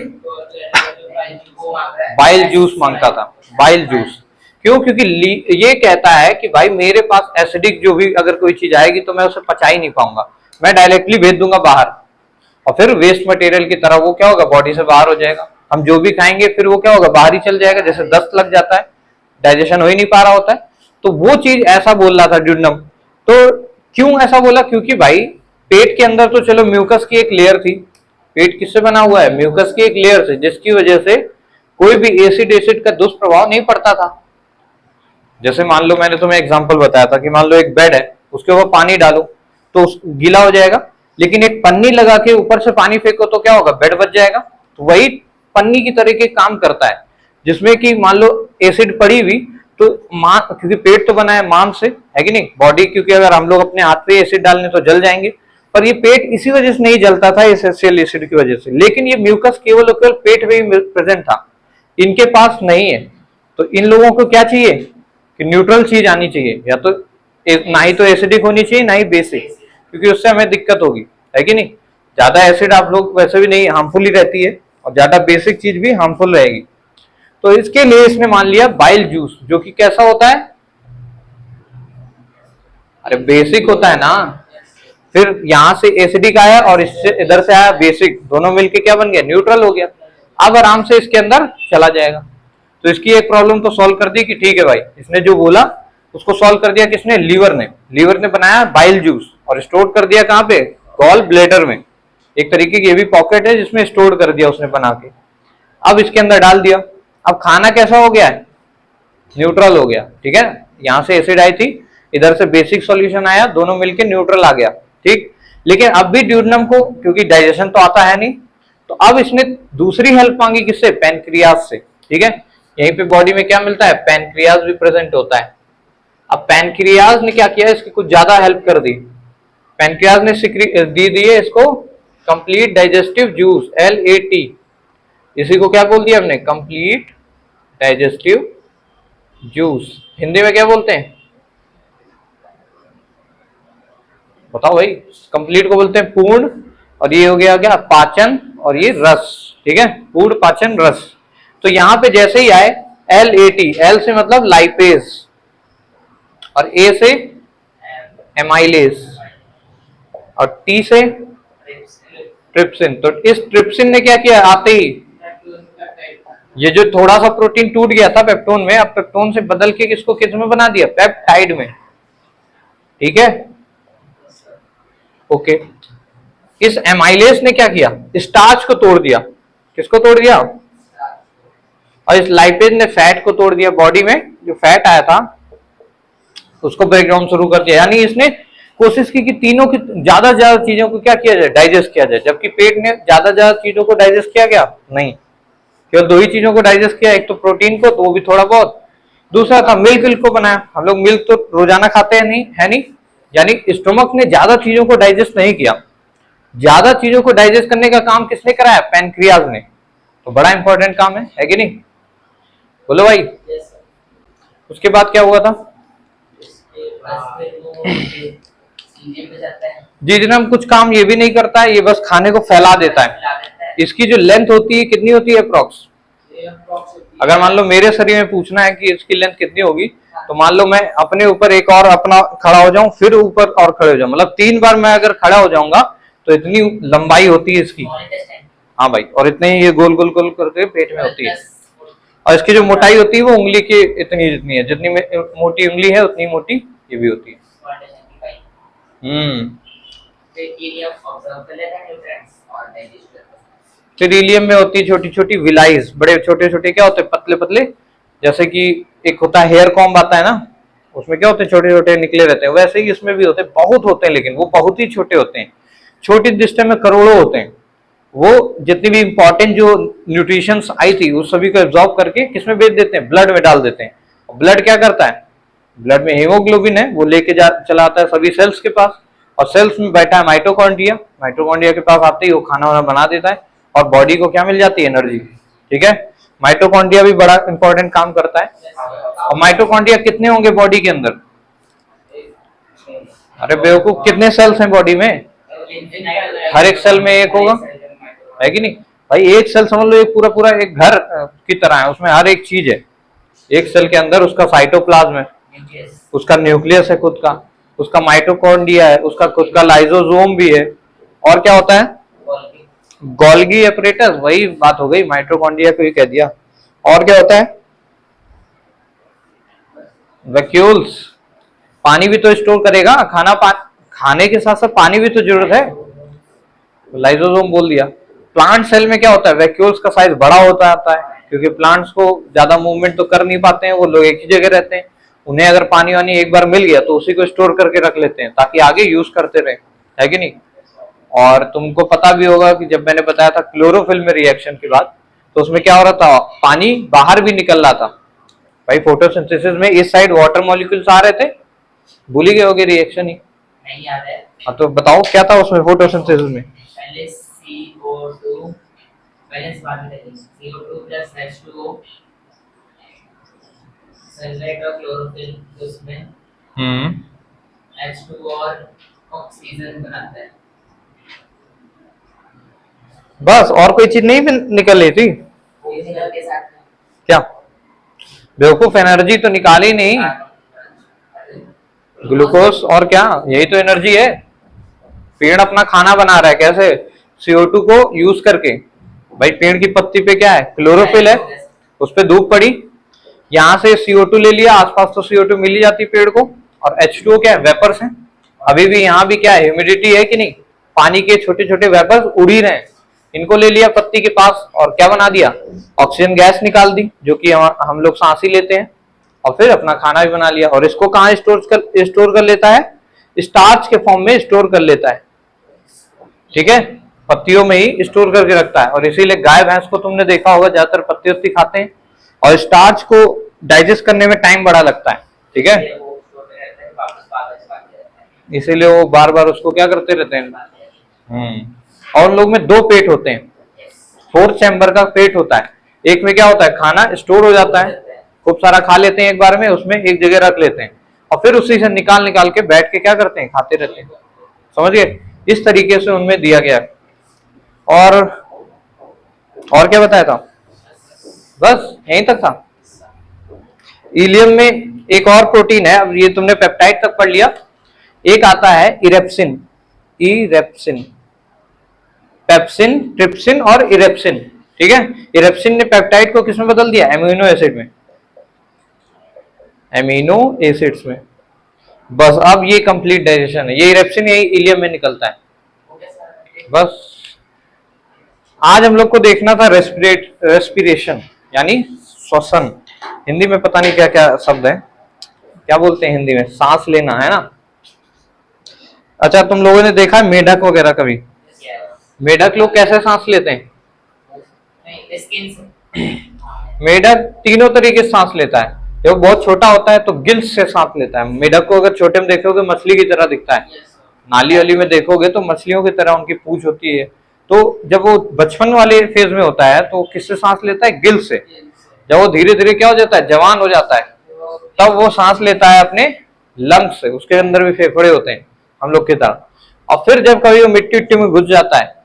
बाइल जूस मांगता था, बाइल जूस। क्यों, क्योंकि ये कहता है कि भाई मेरे पास एसिडिक जो भी अगर कोई चीज आएगी तो मैं उसे पचा ही नहीं पाऊंगा, मैं डायरेक्टली भेज दूंगा बाहर, और फिर वेस्ट मटेरियल की तरह वो क्या होगा, बॉडी से बाहर हो जाएगा। हम जो भी खाएंगे फिर वो क्या होगा, बाहर ही चल जाएगा, जैसे दस्त लग जाता है, डाइजेशन हो ही नहीं पा रहा होता है। तो वो चीज ऐसा बोल रहा था ड्यूडेनम। तो क्यों ऐसा बोला, क्योंकि भाई पेट के अंदर तो चलो म्यूकस की एक लेयर थी, पेट किससे बना हुआ है, म्यूकस की एक लेयर से, जिसकी वजह से कोई भी एसिड का दुष्प्रभाव नहीं पड़ता था। जैसे मान लो मैंने तुम्हें एग्जांपल बताया था कि मान लो एक बेड है, उसके ऊपर पानी डालो तो गीला हो जाएगा, लेकिन एक पन्नी लगा के ऊपर से पानी फेंको तो क्या होगा, बेड बच जाएगा। तो वही पन्नी की तरह के काम करता है, जिसमें कि मान लो एसिड पड़ी हुई तो क्योंकि पेट तो बना है मांस से, है कि नहीं, बॉडी, क्योंकि अगर हम लोग अपने हाथ पे एसिड डालने तो जल जाएंगे, पर ये पेट इसी वजह से नहीं जलता था, एसेंशियल एसिड की वजह से। लेकिन ये म्यूकस केवल पेट में ही प्रेजेंट था, इनके पास नहीं है। तो इन लोगों को क्या चाहिए कि न्यूट्रल चीज आनी चाहिए, या तो ना ही तो एसिडिक होनी चाहिए ना ही बेसिक, क्योंकि उससे हमें दिक्कत होगी, है कि नहीं। ज्यादा एसिड आप लोग वैसे भी नहीं, हार्मफुल ही रहती है, और ज्यादा बेसिक चीज भी हार्मफुल रहेगी। तो इसके लिए इसने मान लिया बाइल जूस, जो कि कैसा होता है, अरे बेसिक होता है ना, फिर यहां से एसिडिक आया और इससे इधर से आया बेसिक, दोनों मिलके क्या बन गया, न्यूट्रल हो गया। अब आराम से इसके अंदर चला जाएगा। तो इसकी एक प्रॉब्लम तो सॉल्व कर दी कि ठीक है भाई, इसने जो बोला उसको सॉल्व कर दिया किसने, लीवर ने बनाया बाइल जूस, और स्टोर कर दिया कहां पे, गॉल ब्लैडर में। एक तरीके की ये भी पॉकेट है जिसमें स्टोर कर दिया उसने बना के। अब इसके अंदर डाल दिया। अब खाना कैसा हो गया है, न्यूट्रल हो गया, ठीक है। यहाँ से एसिड आई थी, इधर से बेसिक सॉल्यूशन आया, दोनों मिलके न्यूट्रल आ गया, ठीक। लेकिन अब भी ड्यूरनम को, क्योंकि डाइजेशन तो आता है नहीं, तो अब इसने दूसरी हेल्प मांगी, किससे? पैनक्रियाज से, ठीक है। यहीं पे बॉडी में क्या मिलता है? पैनक्रियाज भी प्रेजेंट होता है। अब पैनक्रियाज ने क्या किया? इसकी कुछ ज्यादा हेल्प कर दी। पैनक्रियाज ने दी है इसको कंप्लीट डाइजेस्टिव जूस, LAT। इसी को क्या बोल दिया हमने? Complete digestive juice. हिंदी में क्या बोलते हैं? बताओ भाई। कंप्लीट को बोलते हैं पूर्ण, और ये हो गया क्या? पाचन, और ये रस, ठीक है, पूर्ण पाचन रस। तो यहां पे जैसे ही आए LAT, L से मतलब लाइपेज, और A से एमाइलेज, और T से ट्रिप्सिन। तो इस ट्रिप्सिन ने क्या किया? आते ही ये जो थोड़ा सा प्रोटीन टूट गया था पेप्टोन में, अब पेप्टोन से बदल के किसको किस में बना दिया? पेप्टाइड में, ठीक है, ओके। इस एमाइलेज ने क्या किया? स्टार्च को तोड़ दिया। किसको तोड़ दिया? और इस लाइपेज ने फैट को तोड़ दिया। बॉडी में जो फैट आया था उसको ब्रेक डाउन शुरू कर दिया। यानी इसने कोशिश की कि तीनों की ज्यादा ज्यादा चीजों को क्या किया जाए? डाइजेस्ट किया जाए। जबकि पेट ने ज्यादा ज्यादा चीजों को डाइजेस्ट किया क्या? नहीं, केवल 2 ही चीजों को डाइजेस्ट किया। एक तो प्रोटीन को, तो वो भी थोड़ा बहुत, दूसरा था मिल्क को बनाया। हम लोग मिल्क तो रोजाना खाते हैं, नहीं है नहीं, यानी स्टोमक ने ज्यादा चीजों को डाइजेस्ट नहीं किया। ज्यादा चीजों को डाइजेस्ट करने का काम किसने कराया? पैनक्रियाज ने। तो बड़ा इंपॉर्टेंट काम है कि नहीं? बोलो भाई। उसके बाद क्या हुआ था? जी हम कुछ काम ये भी नहीं करता है, ये बस खाने को फैला देता है। इसकी जो लेंथ होती है कितनी होती है अप्रोक्स? अगर मान लो मेरे शरीर में पूछना है कि इसकी लेंथ कितनी होगी, तो मान लो मैं अपने ऊपर एक और अपना खड़ा हो जाऊं, फिर ऊपर और खड़े हो जाऊं, मतलब 3 बार मैं अगर खड़ा हो जाऊंगा तो इतनी लंबाई होती है इसकी। हाँ भाई, और इतने ही ये गोल गोल गोल करके पेट में होती है। और इसकी जो मोटाई होती है वो उंगली की इतनी जितनी है, जितनी मोटी उंगली है उतनी मोटी ये भी होती है। सिरिलियम में होती है छोटी छोटी विलाइज, बड़े छोटे छोटे क्या होते हैं? पतले पतले, जैसे कि एक होता है हेयर कॉम्ब आता है ना, उसमें क्या होते हैं? छोटे छोटे निकले रहते हैं। वैसे ही इसमें भी होते हैं, बहुत होते हैं, लेकिन वो बहुत ही छोटे होते हैं। छोटी दृष्टि में करोड़ों होते हैं। वो जितनी भी इंपॉर्टेंट जो न्यूट्रिशंस आई थी उस सभी को एब्जॉर्ब करके किसमें भेज देते हैं? ब्लड में डाल देते हैं। ब्लड क्या करता है? ब्लड में हीमोग्लोबिन है, वो लेके चला आता है सभी सेल्स के पास, और सेल्स में बैठा है माइटोकॉन्ड्रिया। माइटोकॉन्ड्रिया के पास आते ही वो खाना वाना बना देता है, और बॉडी को क्या मिल जाती है? एनर्जी, ठीक है। माइटोकॉन्ड्रिया भी बड़ा इंपॉर्टेंट काम करता है। और माइटोकॉन्ड्रिया कितने होंगे बॉडी के अंदर? अरे बेवकूफ, कितने सेल्स हैं बॉडी में? हर एक सेल में एक होगा, है कि नहीं भाई? एक सेल समझ लो एक पूरा पूरा एक घर की तरह है, उसमें हर एक चीज है। एक सेल के अंदर उसका साइटोप्लाज्म है, उसका न्यूक्लियस है खुद का, उसका माइटोकॉन्ड्रिया है, उसका खुद का लाइसोसोम भी है, और क्या होता है? गोल्गी एपरेटस, वही बात हो गई, माइटोकॉन्ड्रिया को ही कह दिया। और क्या होता है? वैक्यूल्स, पानी भी तो स्टोर करेगा। खाने के साथ साथ पानी भी तो जरूरत है, लाइसोसोम बोल दिया। प्लांट सेल में क्या होता है? वैक्यूल्स का साइज बड़ा होता आता है, क्योंकि प्लांट्स को ज्यादा मूवमेंट तो कर नहीं पाते हैं, वो लोग एक ही जगह रहते हैं। उन्हें अगर पानी वानी एक बार मिल गया तो उसी को स्टोर करके रख लेते हैं ताकि आगे यूज करते रहे, है कि नहीं? और तुमको पता भी होगा कि जब मैंने बताया था क्लोरोफिल में रिएक्शन की बात, तो उसमें क्या हो रहा था? पानी बाहर भी निकल रहा था भाई। फोटोसिंथेसिस में इस साइड वाटर मॉलिक्यूल्स आ रहे थे, भूल ही गए होगे रिएक्शन ही नहीं याद है। हाँ, तो बताओ क्या था उसमें फोटोसिंथेसिस में? पहले CO2 बैलेंस बाद में देखेंगे। CO2 प्लस H2O, सनलाइट और क्लोरोफिल उसमें H2O और ऑक्सीजन बनाता है। बस, और कोई चीज नहीं निकल रही थी ऑक्सीजन के साथ क्या? बेवकूफ, एनर्जी तो निकाली नहीं, ग्लूकोज और क्या, यही तो एनर्जी है। पेड़ अपना खाना बना रहा है कैसे? CO2 को यूज करके। भाई पेड़ की पत्ती पे क्या है? क्लोरोफिल है, उस पे धूप पड़ी, यहाँ से CO2 ले लिया, आसपास तो CO2 मिल ही जाती पेड़ को, और H2O क्या है? वेपर्स हैं। अभी भी यहाँ भी क्या है? ह्यूमिडिटी है कि नहीं? पानी के छोटे छोटे वेपर्स उड़ ही रहे हैं, इनको ले लिया पत्ती के पास और क्या बना दिया? ऑक्सीजन गैस निकाल दी, जो कि हम लोग सांस ही लेते हैं। और फिर अपना खाना भी बना लिया। और इसको कहाँ स्टोर कर लेता है? स्टार्च के फॉर्म में स्टोर कर लेता है, ठीक है, पत्तियों में ही स्टोर करके रखता है। और इसीलिए गाय भैंस को तुमने देखा होगा ज्यादातर पत्ती उत्ती खाते हैं, और स्टार्च को डाइजेस्ट करने में टाइम बड़ा लगता है, ठीक है, इसीलिए वो बार बार उसको क्या करते रहते हैं। और उन लोग में दो पेट होते हैं, 4 चैम्बर का पेट होता है। एक में क्या होता है, खाना स्टोर हो जाता है, खूब सारा खा लेते हैं एक बार में, उसमें एक जगह रख लेते हैं, और फिर उसी से निकाल निकाल के बैठ के क्या करते हैं, खाते रहते हैं। समझ गए? इस तरीके से उनमें दिया गया। और क्या बताया था? बस यहीं तक था। इलियम में एक और प्रोटीन है, अब ये तुमने पेप्टाइड तक पढ़ लिया। एक आता है इरेप्सिन, पेप्सिन, ट्रिप्सिन और इरेप्सिन, ठीक है। इरेप्सिन ने पेप्टाइड को किसमें बदल दिया? एमिनो एसिड में, एमिनो एसिड्स में। बस अब ये कंप्लीट डाइजेशन है, ये इरेप्सिन यही इलियम में निकलता है। बस आज हम लोग को देखना था रेस्पिरेशन यानी श्वसन। हिंदी में पता नहीं क्या क्या शब्द है, क्या बोलते हैं हिंदी में, सांस लेना है ना। अच्छा, तुम लोगों ने देखा है मेढक वगैरह कभी? मेढक लोग कैसे सांस लेते हैं? मेढक तीनों तरीके से सांस लेता है। जब बहुत छोटा होता है तो गिल्स से सांस लेता है। मेढक को अगर छोटे में देखोगे मछली की तरह दिखता है, नाली वाली में देखोगे तो मछलियों की तरह उनकी पूंछ होती है। तो जब वो बचपन वाले फेज में होता है तो किससे सांस लेता है? गिल से। जब वो धीरे धीरे क्या हो जाता है, जवान हो जाता है, तब वो सांस लेता है अपने लंग्स से। उसके अंदर भी फेफड़े होते हैं हम लोग की तरह। और फिर जब कभी वो मिट्टी उट्टी में घुस जाता है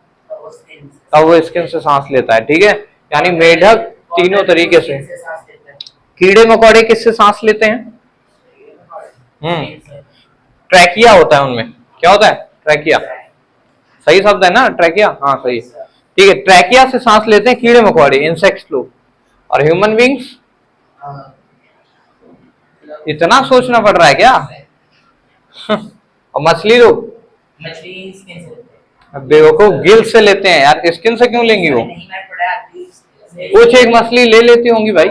तब वो स्किन से सांस लेता है, ठीक है। यानी मेढक तीनों तरीके से। कीड़े मकोड़े किससे सांस लेते हैं? ट्रैकिया होता है उनमें। क्या होता है? ट्रैकिया। सही शब्द है ना, ट्रैकिया? हाँ सही, ठीक है। ट्रैकिया से सांस लेते हैं कीड़े मकोड़े, इंसेक्ट्स लोग। और ह्यूमन बींग्स, इतना सोचना पड़ रहा है क्या? और मछली लोग बेवकूफ गिल से लेते हैं यार, स्किन से क्यों लेंगी वो? कुछ एक मछली ले लेती होंगी भाई।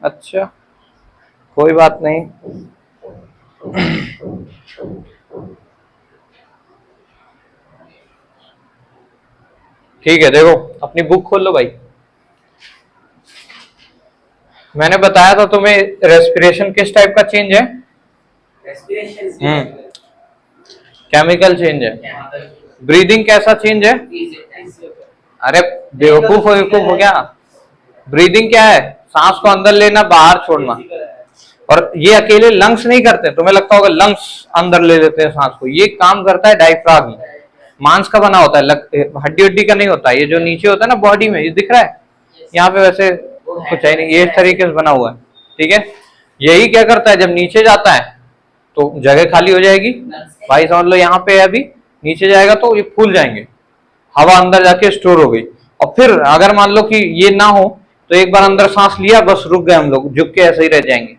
अच्छा, कोई बात नहीं। ठीक है, देखो अपनी बुक खोल लो भाई। मैंने बताया था तुम्हें रेस्पिरेशन किस टाइप का चेंज है? केमिकल चेंज है। ब्रीदिंग कैसा चेंज है? अरे बेवकूफ हो क्या? ब्रीदिंग क्या है? सांस को अंदर लेना, बाहर छोड़ना। और ये अकेले लंग्स नहीं करते। तुम्हें लगता होगा लंग्स अंदर ले लेते हैं सांस को, ये काम करता है डायफ्राम। मांस का बना होता है, हड्डी हड्डी का नहीं होता। ये जो नीचे होता है ना बॉडी में, ये दिख रहा है यहाँ पे, वैसे कुछ है नहीं, ये इस तरीके से बना हुआ है, ठीक है। यही क्या करता है, जब नीचे जाता है तो जगह खाली हो जाएगी भाई, समझ लो यहाँ पे अभी नीचे जाएगा तो ये फूल जाएंगे, हवा अंदर जाके स्टोर हो गई। और फिर अगर मान लो कि ये ना हो तो एक बार अंदर सांस लिया, बस रुक गए हम लोग, झुक के ऐसे ही रह जाएंगे,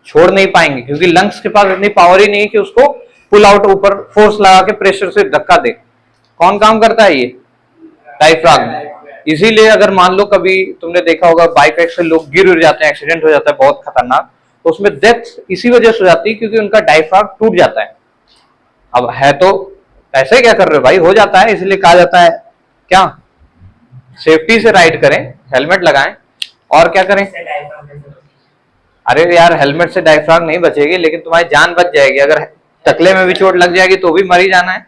छोड़ नहीं पाएंगे, क्योंकि लंग्स के पास इतनी पावर ही नहीं है कि उसको पुल आउट, ऊपर फोर्स लगा के प्रेशर से धक्का दे। कौन काम करता है? ये डायफ्राम। इसीलिए अगर मान लो कभी तुमने देखा होगा बाइक से लोग गिर जाते हैं, एक्सीडेंट हो जाता है बहुत खतरनाक, तो उसमें डेथ इसी वजह से हो जाती है क्योंकि उनका डायफ्राम टूट जाता है। अब है तो ऐसे क्या कर रहे हो भाई, हो जाता है, इसलिए कहा जाता है क्या, सेफ्टी से राइड करें, हेलमेट लगाएं, और क्या करें। अरे यार हेलमेट से डायफ्राम नहीं बचेगी, लेकिन तुम्हारी जान बच जाएगी। अगर टकले में भी चोट लग जाएगी तो भी मर ही जाना है।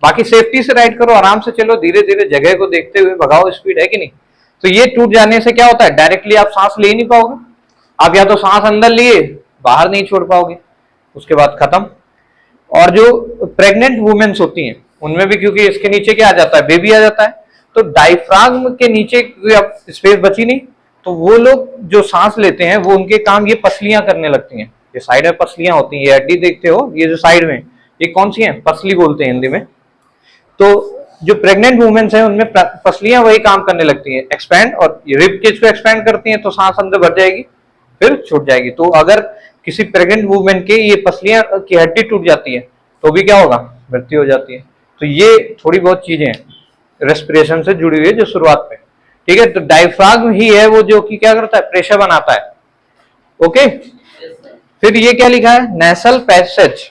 बाकी सेफ्टी से राइड करो, आराम से चलो, धीरे धीरे जगह को देखते हुए भगाओ, स्पीड है कि नहीं। तो ये टूट जाने से क्या होता है, डायरेक्टली आप सांस ले ही नहीं पाओगे। आप या तो सांस अंदर लिए बाहर नहीं छोड़ पाओगे, उसके बाद खत्म। और जो प्रेग्नेंट वुमेन्स होती हैं उनमें भी, क्योंकि इसके नीचे क्या आ जाता है, बेबी आ जाता है, तो डायफ्राम के नीचे अब स्पेस बची नहीं, तो वो लोग जो सांस लेते हैं वो उनके काम ये पसलियां करने लगती हैं। ये साइड में पसलियां होती हैं, ये हड्डी देखते हो, ये जो साइड में, ये कौन सी हैं? पसली बोलते हैं हिंदी में। तो जो प्रेग्नेंट वुमेन्स हैं उनमें पसलियां वही काम करने लगती हैं, एक्सपैंड, और रिब केज को एक्सपैंड करती हैं, तो सांस अंदर भर जाएगी, फिर छूट जाएगी। तो अगर किसी प्रेग्नेंट वुमेन के ये पसलियां की हड्डी टूट जाती है तो भी क्या होगा, मृत्यु हो जाती है। तो ये थोड़ी बहुत चीजें हैं रेस्पिरेशन से जुड़ी हुई है जो शुरुआत में, ठीक है। तो डायफ्राम ही है वो जो कि क्या करता है, प्रेशर बनाता है, ओके। Yes, sir. फिर ये क्या लिखा है, नेसल पैसेज।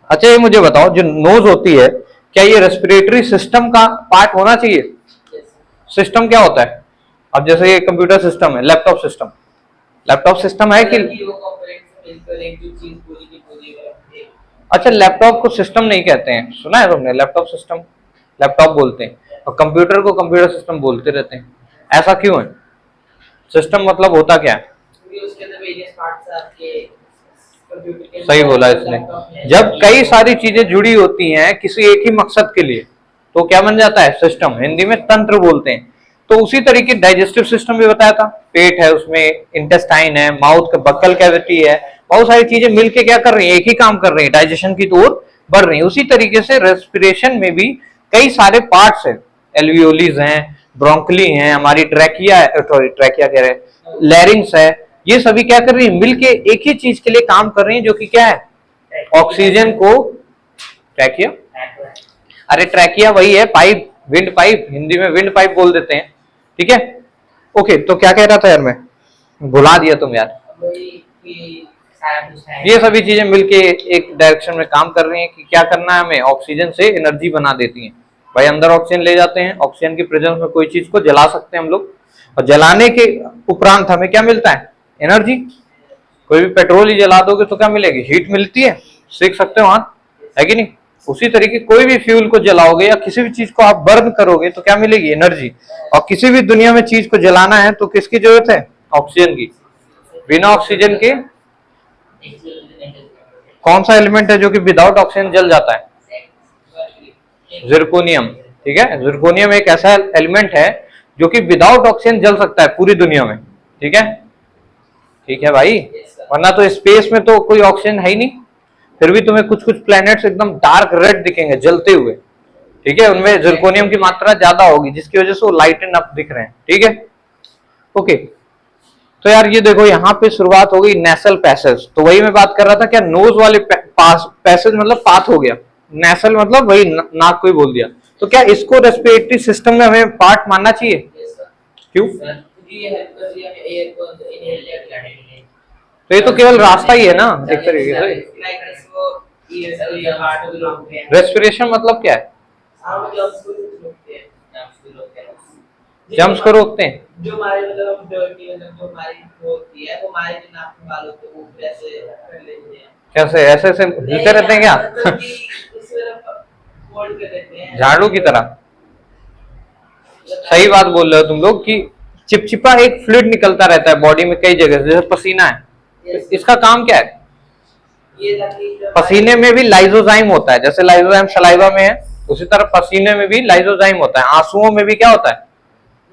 अच्छा ये मुझे बताओ, जो नोज होती है क्या ये रेस्पिरेटरी सिस्टम का पार्ट होना चाहिए? Yes, sir. सिस्टम क्या होता है? अब जैसे ये कंप्यूटर सिस्टम है, लैपटॉप सिस्टम, लैपटॉप सिस्टम है कि? मतलब कि वो कंपोनेंट से मिलकर एक जो चीज पूरी की पूरी एक अच्छा लैपटॉप को सिस्टम नहीं कहते हैं, सुना है तुमने? लैपटॉप सिस्टम, लैपटॉप बोलते हैं, और कंप्यूटर को कंप्यूटर सिस्टम बोलते रहते हैं, ऐसा क्यों है? सिस्टम मतलब होता क्या है? क्योंकि उसके अंदर वेरियस पार्ट्स आपके कंप्यूटर के सही बोला इसने। जब कई सारी चीजें जुड़ी होती हैं किसी एक ही मकसद के लिए तो क्या बन जाता है? सिस्टम। हिंदी में तंत्र बोलते हैं। तो उसी तरीके डाइजेस्टिव सिस्टम भी बताया था, पेट है, उसमें इंटेस्टाइन है, माउथ का बक्कल कैविटी है, बहुत सारी चीजें मिलके क्या कर रही है? एक ही काम कर रही है, डाइजेशन की ओर बढ़ रही है। उसी तरीके से रेस्पिरेशन में भी कई सारे पार्ट्स हैं, एल्वियोलीज हैं, ब्रोंकली हैं, हमारी ट्रैकिया है, ट्रैकिया कह रहे हैं, लैरिंग्स है, ये सभी क्या कर रही है? मिलके एक ही चीज के लिए काम कर रही है, जो कि क्या है? ऑक्सीजन को, ट्रैकिया, अरे ट्रैकिया वही है, पाइप, विंड पाइप, हिंदी में विंड पाइप बोल देते हैं, ठीक है। ओके, तो क्या कह रहा था यार मैं, भुला दिया तुम यार। वही कि सारा कुछ है ये सभी चीजें मिलके एक डायरेक्शन में काम कर रही हैं कि क्या करना है हमें? ऑक्सीजन से एनर्जी बना देती हैं। भाई अंदर ऑक्सीजन ले जाते हैं, ऑक्सीजन की प्रेजेंस में कोई चीज को जला सकते हैं हम लोग, और जलाने के उपरांत हमें क्या मिलता है? एनर्जी। कोई भी पेट्रोल ही जला दोगे तो क्या मिलेगी? हीट मिलती है, सीख सकते हो हाथ, है कि नहीं? उसी तरीके कोई भी फ्यूल को जलाओगे या किसी भी चीज को आप बर्न करोगे तो क्या मिलेगी? एनर्जी। और किसी भी दुनिया में चीज को जलाना है तो किसकी जरूरत है? ऑक्सीजन की। बिना ऑक्सीजन के कौन सा एलिमेंट है जो कि विदाउट ऑक्सीजन जल जाता है? जिरकोनियम, ठीक है। जिरकोनियम एक ऐसा एलिमेंट है जो कि विदाउट ऑक्सीजन जल सकता है पूरी दुनिया में, ठीक है। ठीक है भाई, वरना तो स्पेस में तो कोई ऑक्सीजन है ही नहीं। फिर भी तुम्हें कुछ कुछ प्लैनेट्स एकदम डार्क रेड दिखेंगे जलते हुए, ठीक है, उनमें जिरकोनियम की मात्रा ज्यादा होगी जिसकी वजह से वो लाइट एंड अप दिख रहे हैं, ठीक है। ओके, तो यार ये देखो यहाँ पे शुरुआत हो गई नेसल पैसेज। तो वही मैं बात कर रहा था, क्या नोज वाले पैसेज मतलब पाथ हो गया, नेसल मतलब वही नाक को ही बोल दिया। तो क्या इसको रेस्पिरेटरी सिस्टम में हमें पार्ट मानना चाहिए? क्यों? ये हेल्प कर रही है एयर को इनहेल करने के लिए। तो ये तो केवल रास्ता ही है ना एक तरीके से। लाइक इसको ये हार्ट को रोकते हैं। रेस्पिरेशन मतलब क्या है? हम जम्स को रोकते हैं, जम्स को रोकते हैं, जम्स को रोकते हैं। जो हमारे मतलब हम डर्टी मतलब जो हमारी होती है वो हमारे जो नाक में बाल होते हैं वो ऊपर ऐसे कर लेते हैं। कैसे? ऐसे ऐसे हिलते रहते हैं क्या? मतलब कि उस तरफ फोल्ड कर देते हैं झाड़ू की तरह। सही बात बोल रहे हो तुम लोग कि चिपचिपा एक फ्लूइड निकलता रहता है बॉडी में कई जगह से, जैसे पसीना है। इसका काम क्या है? ये ताकि पसीने में भी लाइसोजाइम होता है, जैसे लाइसोजाइम सलाइवा में है उसी तरह पसीने में भी लाइसोजाइम होता है, आंसुओं में भी क्या होता है?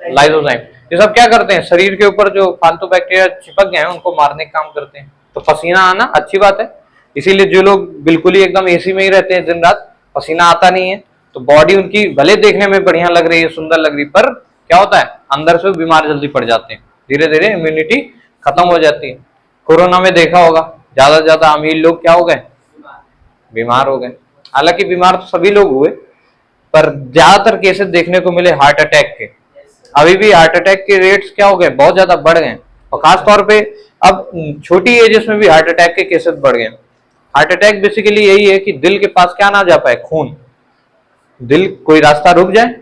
लाइसोजाइम। ये सब क्या करते हैं? शरीर के ऊपर जो फालतू बैक्टीरिया चिपक गए हैं उनको मारने का काम करते हैं। तो पसीना आना अच्छी बात है, इसीलिए जो लोग बिल्कुल ही एकदम एसी में ही रहते हैं दिन रात, पसीना आता नहीं है, तो बॉडी उनकी भले देखने में बढ़िया लग रही है, सुंदर लग रही है, पर क्या होता है अंदर से बीमार जल्दी पड़ जाते हैं, धीरे धीरे इम्यूनिटी खत्म हो जाती है। कोरोना में देखा होगा ज्यादा से ज्यादा अमीर लोग क्या हो गए? बीमार हो गए। हालांकि बीमार तो सभी लोग हुए, पर ज्यादातर केसेस देखने को मिले हार्ट अटैक के। अभी भी हार्ट अटैक के रेट्स क्या हो गए? बहुत ज्यादा बढ़ गए, और खास तौर पे अब छोटी एजेस में भी हार्ट अटैक के केसेस बढ़ गए। हार्ट अटैक बेसिकली यही है कि दिल के पास क्या ना जा पाए? खून। दिल कोई रास्ता रुक जाए,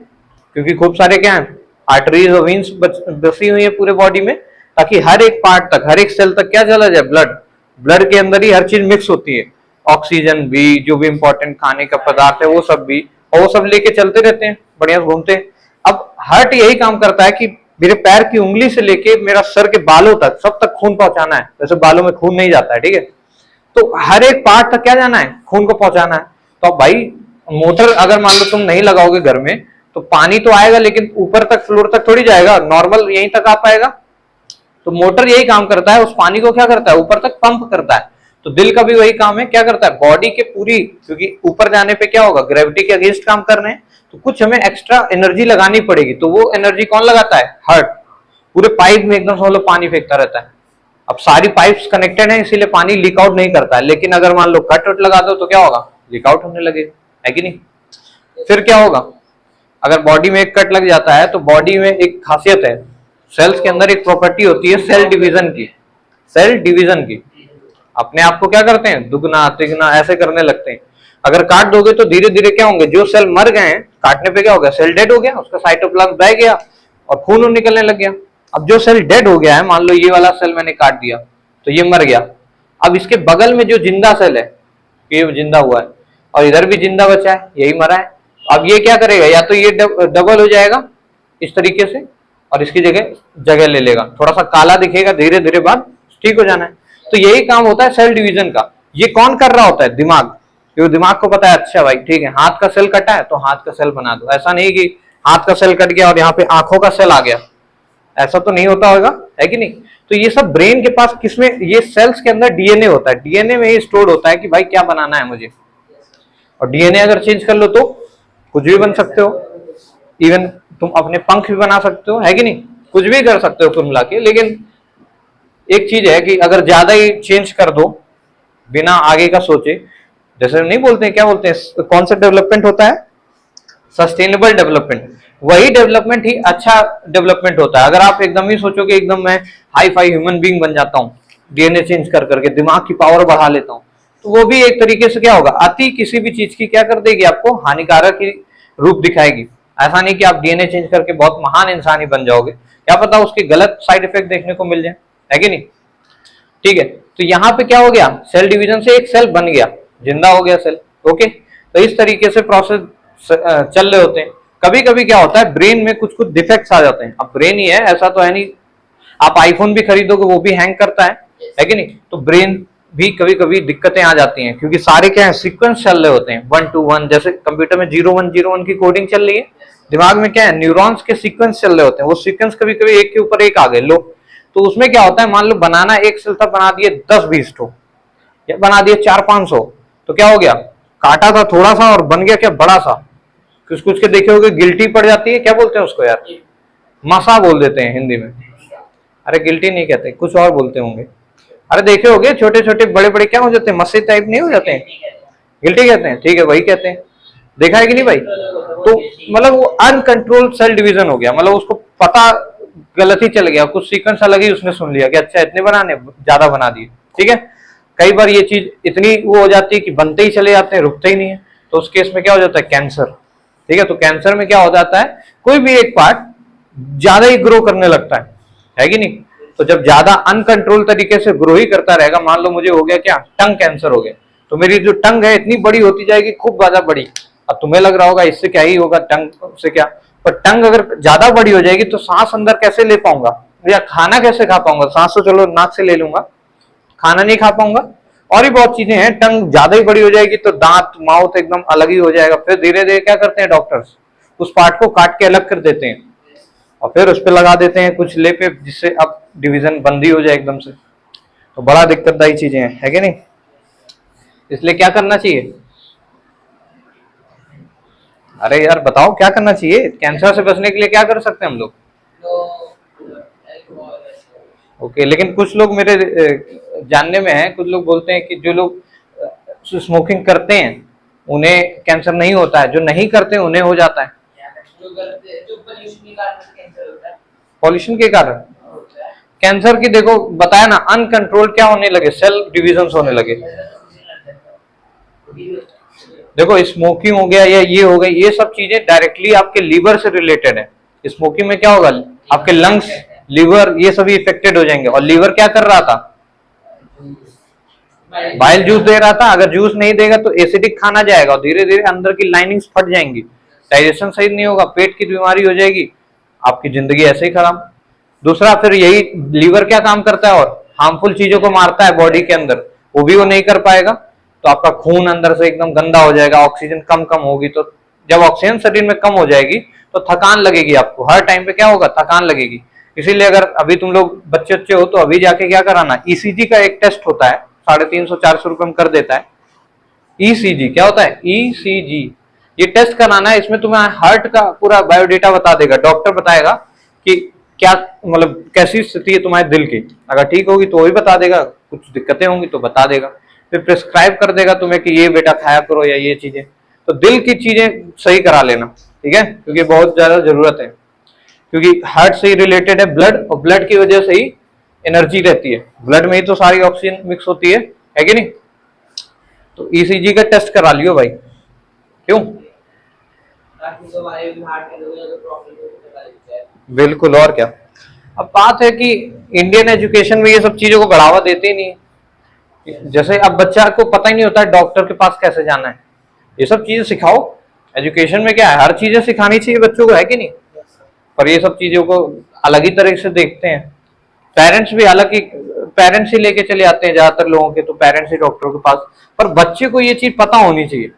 क्योंकि खूब सारे क्या है आर्टरीज और वेन्स बसी हुई है पूरे बॉडी में, ताकि हर एक पार्ट तक, हर एक सेल तक क्या चला जाए? ब्लड। ब्लड के अंदर ही हर चीज मिक्स होती है, ऑक्सीजन भी, जो भी इंपॉर्टेंट खाने का पदार्थ है वो सब भी, और वो सब लेके चलते रहते हैं, बढ़िया घूमते हैं। अब हार्ट यही काम करता है कि मेरे पैर की उंगली से लेके मेरा सर के बालों तक सब तक खून पहुंचाना है। वैसे बालों में खून नहीं जाता है, ठीक है, तो हर एक पार्ट तक क्या जाना है? खून को पहुंचाना है। तो अब भाई मोटर अगर मान लो तुम नहीं लगाओगे घर में तो पानी तो आएगा लेकिन ऊपर तक, फ्लोर तक थोड़ी जाएगा, नॉर्मल यहीं तक आ पाएगा। तो मोटर यही काम करता है, उस पानी को क्या करता है? ऊपर तक पंप करता है। तो दिल का भी वही काम है, क्या करता है? बॉडी के पूरी, क्योंकि ऊपर जाने पे क्या होगा? ग्रेविटी के अगेंस्ट काम कर रहे हैं, तो कुछ हमें एक्स्ट्रा एनर्जी लगानी पड़ेगी। तो वो एनर्जी कौन लगाता है? हार्ट। पूरे पाइप में एकदम समझ लो पानी फेंकता रहता है। अब सारी पाइप्स कनेक्टेड है इसीलिए पानी लीक आउट नहीं करता है, लेकिन अगर मान लो कट वट लगा दो तो क्या होगा? लीक आउट होने लगेगा, है कि नहीं? फिर क्या होगा? अगर बॉडी में एक कट लग जाता है तो बॉडी में एक खासियत है, सेल्स के अंदर एक प्रॉपर्टी होती है सेल डिवीजन की। सेल डिवीजन की। अपने आप को क्या करते हैं, दुगना तिगना ऐसे करने लगते हैं। अगर काट दोगे तो धीरे धीरे क्या होंगे, जो सेल मर गए हैं काटने पे क्या हो गया, सेल डेड हो गया, उसका साइटोप्लाज्म बह गया और खून निकलने लग गया। अब जो सेल डेड हो गया है, मान लो ये वाला सेल मैंने काट दिया तो ये मर गया। अब इसके बगल में जो जिंदा सेल है, ये जिंदा हुआ है और इधर भी जिंदा बचा है, यही मरा है। अब ये क्या करेगा, या तो ये डबल हो जाएगा इस तरीके से और इसकी जगह जगह ले लेगा, थोड़ा सा काला दिखेगा, धीरे धीरे बाद ठीक हो जाना है। तो यही काम होता है सेल डिवीजन का। ये कौन कर रहा होता है, दिमाग। क्योंकि दिमाग को पता है अच्छा भाई ठीक है, हाथ का सेल कटा है तो हाथ का सेल बना दो। ऐसा नहीं कि हाथ का सेल कट गया और यहाँ पे आंखों का सेल आ गया, ऐसा तो नहीं होता होगा, है कि नहीं। तो ये सब ब्रेन के पास किसमें, ये सेल्स के अंदर डीएनए होता है, डीएनए में ही स्टोर होता है कि भाई क्या बनाना है मुझे। और डीएनए अगर चेंज कर लो तो कुछ भी बन सकते हो, इवन तुम अपने पंख भी बना सकते हो, है कि नहीं, कुछ भी कर सकते हो कुल मिला के। लेकिन एक चीज है कि अगर ज्यादा ही चेंज कर दो बिना आगे का सोचे, जैसे नहीं बोलते हैं, क्या बोलते हैं, कौन सा डेवलपमेंट होता है, सस्टेनेबल डेवलपमेंट। वही डेवलपमेंट ही अच्छा डेवलपमेंट होता है। अगर आप एकदम ही सोचोगे एकदम मैं हाई फाई ह्यूमन बीइंग बन जाता हूँ, डीएनए चेंज कर करके दिमाग की पावर बढ़ा लेता हूँ, तो वो भी एक तरीके से क्या होगा, अति किसी भी चीज की क्या कर देगी, आपको हानिकारक ही रूप दिखाएगी। ऐसा नहीं कि आप डीएनए चेंज करके बहुत महान इंसान ही बन जाओगे, क्या पता उसके गलत साइड इफेक्ट देखने को मिल जाए, है कि नहीं। ठीक है, तो यहाँ पे क्या हो गया, सेल डिवीजन से एक सेल बन गया, जिंदा हो गया सेल। ओके, तो इस तरीके से प्रोसेस चल रहे होते हैं। कभी कभी क्या होता है, ब्रेन में कुछ कुछ डिफेक्ट्स आ जाते हैं। अब ब्रेन ही है, ऐसा तो है नहीं, आप आईफोन भी खरीदोगे वो भी हैंग करता है कि नहीं। तो ब्रेन भी कभी कभी दिक्कतें आ जाती हैं, क्योंकि सारे क्या है, सीक्वेंस चल रहे होते हैं 1 to 1, जैसे कंप्यूटर में 0101 की कोडिंग चल रही है, दिमाग में क्या है, न्यूरॉन्स के सीक्वेंस चल रहे होते हैं। वो सीक्वेंस कभी कभी एक के ऊपर एक आ गए लो, तो उसमें क्या होता है, मान लो बनाना एक सेल था, बना दिए 10-20 ठो या बना दिए 400-500, तो क्या हो गया, काटा था थोड़ा सा और बन गया क्या, बड़ा सा। कुछ कुछ के देखे होगे गिल्टी पड़ जाती है, क्या बोलते हैं उसको यार, मसा बोल देते हैं हिंदी में। अरे गिल्टी नहीं कहते, कुछ और बोलते होंगे। अरे देखे होगे छोटे छोटे बड़े बड़े क्या हो जाते हैं, मस्से टाइप नहीं हो जाते हैं, गिल्टी कहते हैं, ठीक है वही कहते हैं। देखा है कि नहीं भाई। तो मतलब वो अनकंट्रोल सेल डिवीजन हो गया, मतलब उसको पता गलत ही चल गया, कुछ सीक्वेंस अलग ही उसने सुन लिया कि अच्छा इतने बनाने, ज्यादा बना दिए। ठीक है, कई बार ये चीज इतनी वो हो जाती है कि बनते ही चले जाते हैं, रुकते ही नहीं है। तो उस केस में क्या हो जाता है, कैंसर। ठीक है, तो कैंसर में क्या हो जाता है, कोई भी एक पार्ट ज्यादा ही ग्रो करने लगता है कि नहीं। तो जब ज्यादा अनकंट्रोल तरीके से ग्रो ही करता रहेगा, मान लो मुझे हो गया क्या, टंग कैंसर हो गया, तो मेरी जो टंग है इतनी बड़ी होती जाएगी, खूब ज्यादा बड़ी। अब तुम्हें लग रहा होगा इससे क्या ही होगा, टंग से क्या, पर टंग अगर ज्यादा बड़ी हो जाएगी तो सांस अंदर कैसे ले पाऊंगा, या खाना कैसे खा पाऊंगा। सांस तो चलो नाक से ले लूंगा, खाना नहीं खा पाऊंगा। और भी बहुत चीजें हैं, टंग ज्यादा ही बड़ी हो जाएगी तो दांत माउथ एकदम अलग ही हो जाएगा। फिर धीरे धीरे क्या करते हैं डॉक्टर्स, उस पार्ट को काट के अलग कर देते हैं और फिर उस पर लगा देते हैं कुछ लेपे, जिससे अब डिवीजन बंदी हो जाए एकदम से। तो बड़ा दिक्कतदायी चीजें हैं, है कि नहीं। इसलिए क्या करना चाहिए, अरे यार बताओ क्या करना चाहिए, कैंसर से बचने के लिए क्या कर सकते हैं हम लोग। ओके, लेकिन कुछ लोग मेरे जानने में है, कुछ लोग बोलते हैं कि जो लोग स्मोकिंग करते हैं उन्हें कैंसर नहीं होता है, जो नहीं करते उन्हें हो जाता है। पॉल्यूशन के कारण कैंसर की, देखो बताया ना, अनकंट्रोल क्या होने लगे, सेल डिविजन होने लगे। देखो स्मोकिंग हो गया या ये हो गई, ये सब चीजें डायरेक्टली आपके लीवर से रिलेटेड है। स्मोकिंग में क्या होगा, आपके लंग्स, लीवर, ये सभी इफेक्टेड हो जाएंगे। और लीवर क्या कर रहा था, बाइल जूस दे रहा था, अगर जूस नहीं देगा तो एसिडिक खाना जाएगा और धीरे धीरे अंदर की लाइनिंग्स फट जाएंगी, डाइजेशन सही नहीं होगा, पेट की बीमारी हो जाएगी, आपकी जिंदगी ऐसे ही खराब। दूसरा, फिर यही लीवर क्या काम करता है, और हार्मफुल चीजों को मारता है बॉडी के अंदर, वो भी वो नहीं कर पाएगा, तो आपका खून अंदर से एकदम गंदा हो जाएगा, ऑक्सीजन कम होगी। तो जब ऑक्सीजन शरीर में कम हो जाएगी तो थकान लगेगी आपको, हर टाइम पे क्या होगा, थकान लगेगी। इसीलिए अगर अभी तुम लोग बच्चे हो तो अभी जाके क्या कराना, ईसीजी का एक टेस्ट होता है, 350-400 रुपए में कर देता है। ईसीजी क्या होता है, ईसीजी, ये टेस्ट कराना है। इसमें तुम्हें हार्ट का पूरा बायोडेटा बता देगा, डॉक्टर बताएगा कि क्या मतलब कैसी स्थिति है तुम्हारे दिल की, अगर ठीक होगी तो वही बता देगा, कुछ दिक्कतें होंगी तो बता देगा, फिर प्रिस्क्राइब कर देगा तुम्हें कि ये बेटा खाया करो या ये चीजें। तो दिल की चीजें सही करा लेना, ठीक है, क्योंकि बहुत ज्यादा जरूरत है, क्योंकि हार्ट से ही रिलेटेड है ब्लड, और ब्लड की वजह से ही एनर्जी रहती है, ब्लड में ही तो सारी ऑक्सीजन मिक्स होती है कि नहीं? तो ईसीजी का टेस्ट करा लियो भाई, क्यों? ताकि तो हमारे हार्ट में जो प्रॉब्लम हो पता लग जाए। बिल्कुल, और क्या। अब बात है कि इंडियन एजुकेशन में ये सब चीजों को बढ़ावा देते ही नहीं है। जैसे अब बच्चा को पता ही नहीं होता है डॉक्टर के पास कैसे जाना है, ये सब चीजें सिखाओ। एजुकेशन में क्या है, हर चीजें सिखानी चाहिए बच्चों को, है कि नहीं? पर ये सब चीजों को अलग ही तरह से देखते हैं। पेरेंट्स भी, हालांकि पेरेंट्स ही लेके चले आते हैं ज्यादातर लोगों के, तो पेरेंट्स ही डॉक्टर के पास, पर बच्चे को ये चीज पता होनी चाहिए।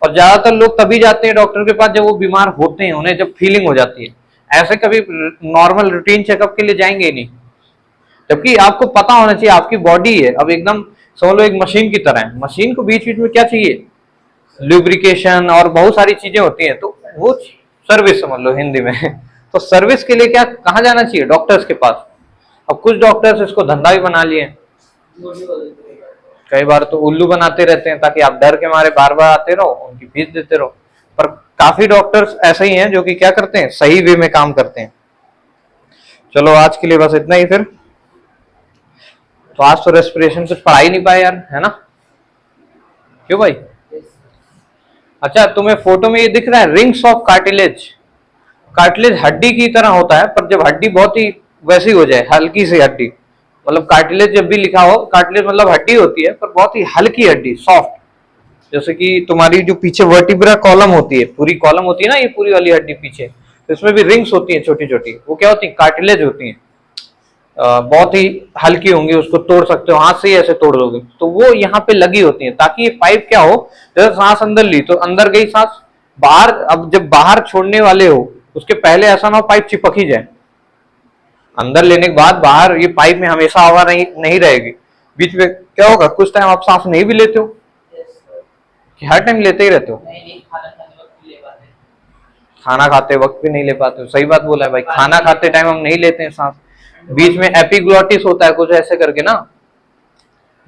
और ज्यादातर लोग तभी जाते हैं डॉक्टर के पास जब वो बीमार होते हैं, उन्हें जब फीलिंग हो जाती है। ऐसे कभी नॉर्मल रूटीन चेकअप के लिए जाएंगे ही नहीं। जबकि आपको पता होना चाहिए आपकी बॉडी है अब एकदम समझ लो एक मशीन की तरह है। मशीन को बीच बीच में क्या चाहिए, लुब्रिकेशन और बहुत सारी चीजें होती हैं, तो वो सर्विस समझ लो हिंदी में। तो सर्विस के लिए क्या, कहाँ जाना चाहिए? डॉक्टर्स के पास। अब कुछ डॉक्टर्स इसको धंधा भी बना लिए हैं, कई बार तो उल्लू बनाते रहते हैं ताकि आप डर के मारे बार बार आते रहो, उनकी फीस देते रहो। पर काफी डॉक्टर्स ऐसे ही हैं जो कि क्या करते हैं, सही वे में काम करते हैं। चलो आज के लिए बस इतना ही फिर। तो आज तो रेस्पिरेशन कुछ पढ़ा ही नहीं पाए यार, है ना? क्यों भाई? अच्छा, तुम्हें फोटो में ये दिख रहा है रिंग्स ऑफ कार्टिलेज। कार्टिलेज हड्डी की तरह होता है, पर जब हड्डी बहुत ही वैसी हो जाए, हल्की सी हड्डी, मतलब कार्टिलेज जब भी लिखा हो, कार्टिलेज मतलब हड्डी होती है पर बहुत ही हल्की हड्डी, सॉफ्ट। जैसे कि तुम्हारी जो पीछे वर्टिब्रा कॉलम होती है, पूरी कॉलम होती है ना, ये पूरी वाली हड्डी पीछे, तो इसमें भी रिंग्स होती हैं छोटी छोटी, वो क्या होती है, कार्टिलेज होती हैं। बहुत ही हल्की होंगी, उसको तोड़ सकते हो हाथ से ही, ऐसे तोड़ दोगे तो वो यहाँ पे लगी होती है, ताकि ये पाइप क्या हो, जैसे सांस अंदर ली तो अंदर गई सांस, बाहर अब जब बाहर छोड़ने वाले हो उसके पहले ऐसा ना हो पाइप चिपक ही जाए। अंदर लेने के बाद बाहर ये पाइप में हमेशा हवा नहीं रहेगी, बीच में क्या होगा, कुछ टाइम आप सांस नहीं भी लेते हो कि हर टाइम लेते ही रहते हो? खाना खाते वक्त भी नहीं ले पाते हो, सही बात बोला है भाई, खाना खाते टाइम हम नहीं लेते हैं सांस। बीच में एपिग्लोटिस होता है कुछ ऐसे करके ना,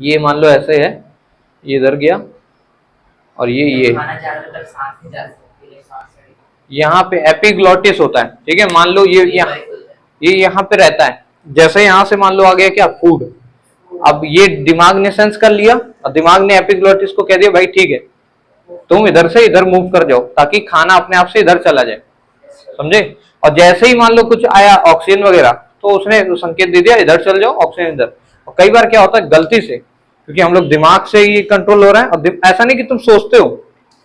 ये मान लो ऐसे है, ये इधर गया और ये यहाँ पे एपिग्लोटिस होता है, ठीक है? मान लो ये यहाँ पे रहता है, जैसे यहाँ से मान लो आ गया क्या, फूड। अब ये दिमाग ने सेंस कर लिया और दिमाग ने एपिग्लोटिस को कह दिया भाई ठीक है, तुम इधर से इधर मूव कर जाओ ताकि खाना अपने आप से इधर चला जाए, समझे? और जैसे ही मान लो कुछ आया ऑक्सीजन वगैरह, तो उसने संकेत दे दिया इधर चल जाओ, ऑक्सीजन इधर। और कई बार क्या होता है गलती से, क्योंकि हम लोग दिमाग से ये कंट्रोल हो रहा है, और ऐसा नहीं कि तुम सोचते हो,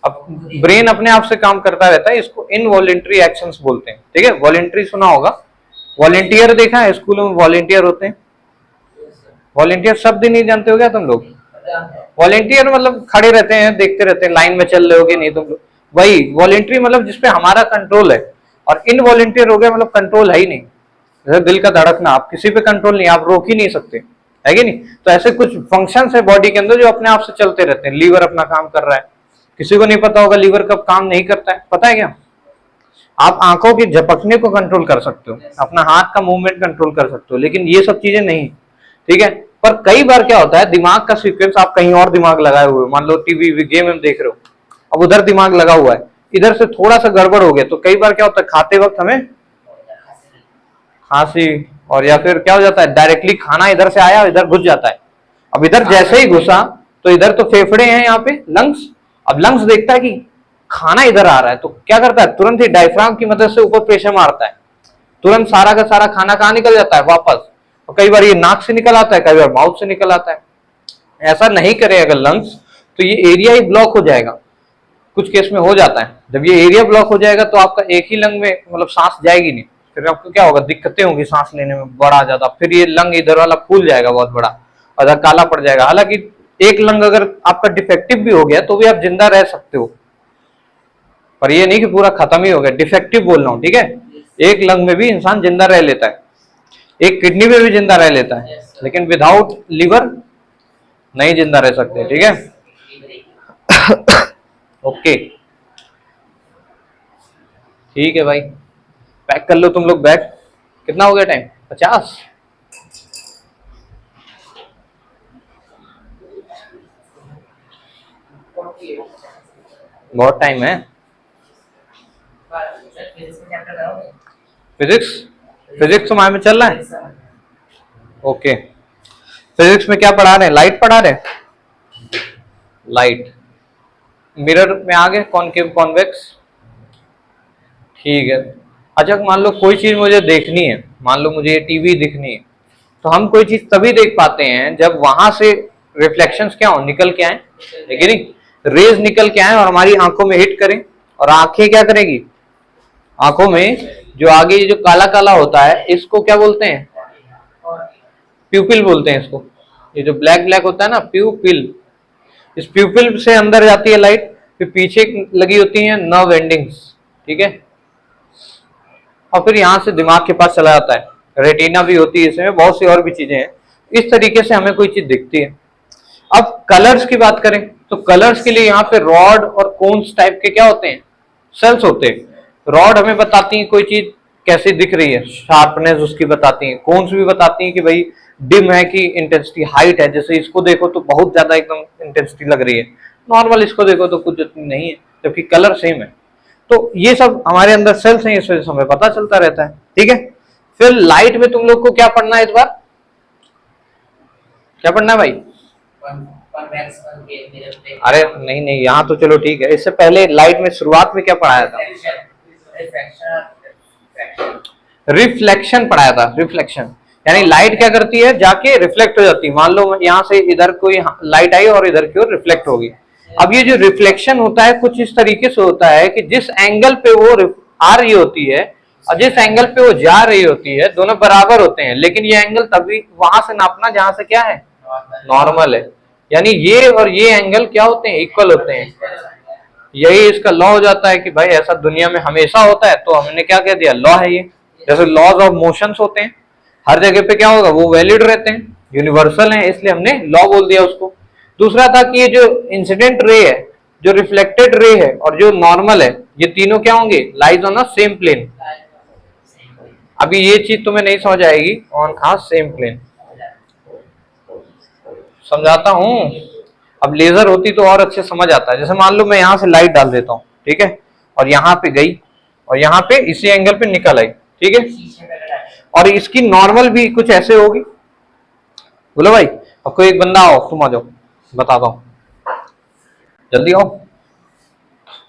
अब ब्रेन अपने आप से काम करता रहता है, इसको इनवॉलेंटरी एक्शंस बोलते हैं, ठीक है? वॉलेंटरी सुना होगा, वॉलेंटियर देखा है स्कूलों में, वॉलेंटियर होते हैं। वॉलेंटियर शब्द ही नहीं जानते हो क्या तुम लोग? वॉलेंटियर मतलब खड़े रहते हैं, देखते रहते हैं लाइन में चल रहे हो कि नहीं तुम लोग, वही वॉलेंट्री मतलब जिसपे हमारा कंट्रोल है। और इनवॉलेंटियर हो गया मतलब कंट्रोल है ही नहीं, जैसे दिल का धड़कना, आप किसी पे कंट्रोल नहीं, आप रोक ही नहीं सकते, है कि नहीं? तो ऐसे कुछ फंक्शंस है बॉडी के अंदर जो अपने आप से चलते रहते हैं। लीवर अपना काम कर रहा है, किसी को नहीं पता होगा लीवर कब काम नहीं करता है, पता है क्या? आप आंखों के झपकने को कंट्रोल कर सकते हो, अपना हाथ का मूवमेंट कंट्रोल कर सकते हो, लेकिन ये सब चीजें नहीं, ठीक है? पर कई बार क्या होता है, दिमाग का सीक्वेंस आप कहीं और दिमाग लगाए हुए, मान लो टीवी गेम में देख रहे हो, अब उधर दिमाग लगा हुआ है, इधर से थोड़ा सा गड़बड़ हो गया, तो कई बार क्या होता है खाते वक्त हमें खांसी, और या फिर क्या हो जाता है डायरेक्टली खाना इधर से आया इधर घुस जाता है। अब इधर जैसे ही घुसा तो इधर तो फेफड़े हैं, यहाँ पे लंग्स, अब लंग्स देखता है कि खाना इधर आ रहा है, तो क्या करता है तुरंत ही डायफ्राम की मदद से ऊपर प्रेशर मारता है, तुरंत सारा का सारा खाना कहाँ निकल जाता है वापस। और कई बार ये नाक से निकल आता है, कई बार माउथ से निकल आता है। ऐसा नहीं करे अगर लंग्स, तो ये एरिया ही ब्लॉक हो जाएगा, कुछ केस में हो जाता है। जब ये एरिया ब्लॉक हो जाएगा तो आपका एक ही लंग में मतलब सांस जाएगी नहीं, फिर आपको क्या होगा, दिक्कतें होंगी सांस लेने में बड़ा ज्यादा, फिर ये लंग इधर वाला फूल जाएगा बहुत बड़ा और इधर काला पड़ जाएगा। हालांकि एक लंग अगर आपका डिफेक्टिव भी हो गया तो भी आप जिंदा रह सकते हो, पर ये नहीं कि पूरा खत्म ही हो गया, डिफेक्टिव बोल रहा हूँ, ठीक है? एक लंग में भी इंसान जिंदा रह लेता है, एक किडनी में भी जिंदा रह लेता है, लेकिन विदाउट लिवर नहीं जिंदा रह सकते, ठीक है? ओके, ठीक है भाई, पैक कर लो तुम लोग बैग। कितना हो गया टाइम? 50। बहुत टाइम है। फिजिक्स, फिजिक्स तुम्हारे में चल रहा है? ओके, फिजिक्स में क्या पढ़ा रहे हैं? लाइट पढ़ा रहे हैं, लाइट। मिरर में आ गए, कॉनकेव कॉन्वेक्स, ठीक है। अच्छा मान लो कोई चीज मुझे देखनी है, मान लो मुझे टीवी दिखनी है, तो हम कोई चीज तभी देख पाते हैं जब वहां से रिफ्लेक्शंस क्या हो, निकल के आए, ठीक है नहीं, रेज निकल के आए और हमारी आंखों में हिट करें, और आंखें क्या करेगी, आंखों में जो आगे जो काला काला होता है इसको क्या बोलते हैं, प्यूपिल बोलते हैं इसको। ये जो ब्लैक ब्लैक होता है ना, प्यूपिल, इस प्यूपिल से अंदर जाती है लाइट, फिर पीछे लगी होती है नर्व एंडिंग्स, ठीक है, और फिर यहाँ से दिमाग के पास चला जाता है, रेटिना भी होती है इसमें, बहुत सी और भी चीजें हैं। इस तरीके से हमें कोई चीज दिखती है। अब कलर्स की बात करें तो कलर्स के लिए यहाँ पे रॉड और कोन्स टाइप के क्या होते हैं, सेल्स होते हैं। रॉड हमें बताती है कोई चीज कैसी दिख रही है, शार्पनेस उसकी बताती है। कोन्स भी बताती है कि भाई डिम है कि इंटेंसिटी हाइट है, जैसे इसको देखो तो बहुत ज्यादा एकदम इंटेंसिटी लग रही है, नॉर्मल इसको देखो तो कुछ इतनी नहीं है, जबकि कलर सेम है। तो ये सब हमारे अंदर सेल्स हैं, इस वजह से हमें पता चलता रहता है, ठीक है। फिर लाइट में तुम लोग को क्या पढ़ना है इस बार, क्या पढ़ना है भाई? Convex, concave, mirror plane. अरे नहीं नहीं, यहाँ तो चलो ठीक है, इससे पहले लाइट में शुरुआत में क्या पढ़ाया था? रिफ्लेक्शन पढ़ाया था, रिफ्लेक्शन यानी लाइट क्या करती है, जाके रिफ्लेक्ट हो जाती है। मान लो यहाँ से इधर कोई लाइट आई और इधर की ओर रिफ्लेक्ट होगी। अब ये जो रिफ्लेक्शन होता है कुछ इस तरीके से होता है कि जिस एंगल पे वो आ रही होती है और जिस एंगल पे वो जा रही होती है, दोनों बराबर होते हैं, लेकिन ये एंगल तभी वहां से नापना जहां से क्या है, नॉर्मल है। यानी ये और ये एंगल क्या होते हैं, इक्वल होते हैं। यही इसका लॉ हो जाता है कि भाई ऐसा दुनिया में हमेशा होता है, तो हमने क्या कह दिया, लॉ है ये। जैसे लॉज ऑफ मोशंस होते हैं, हर जगह पे क्या होगा, वो वैलिड रहते हैं, यूनिवर्सल हैं, इसलिए हमने लॉ बोल दिया उसको। दूसरा था कि ये जो इंसिडेंट रे है, जो रिफ्लेक्टेड रे है और जो नॉर्मल है, ये तीनों क्या होंगे, lies on a same plane. अभी ये चीज तुम्हें नहीं समझ आएगी, ऑन अ सेम प्लेन, समझाता हूं। अब लेजर होती तो और अच्छे समझ आता है। जैसे मान लो मैं यहां से लाइट डाल देता हूं, ठीक है, और यहाँ पे गई और यहाँ पे इसी एंगल पे निकल आई, ठीक है, और इसकी नॉर्मल भी कुछ ऐसे होगी। बोलो भाई, अब कोई एक बंदा आओ, तुम आ जाओ, बताता हूं, जल्दी आओ।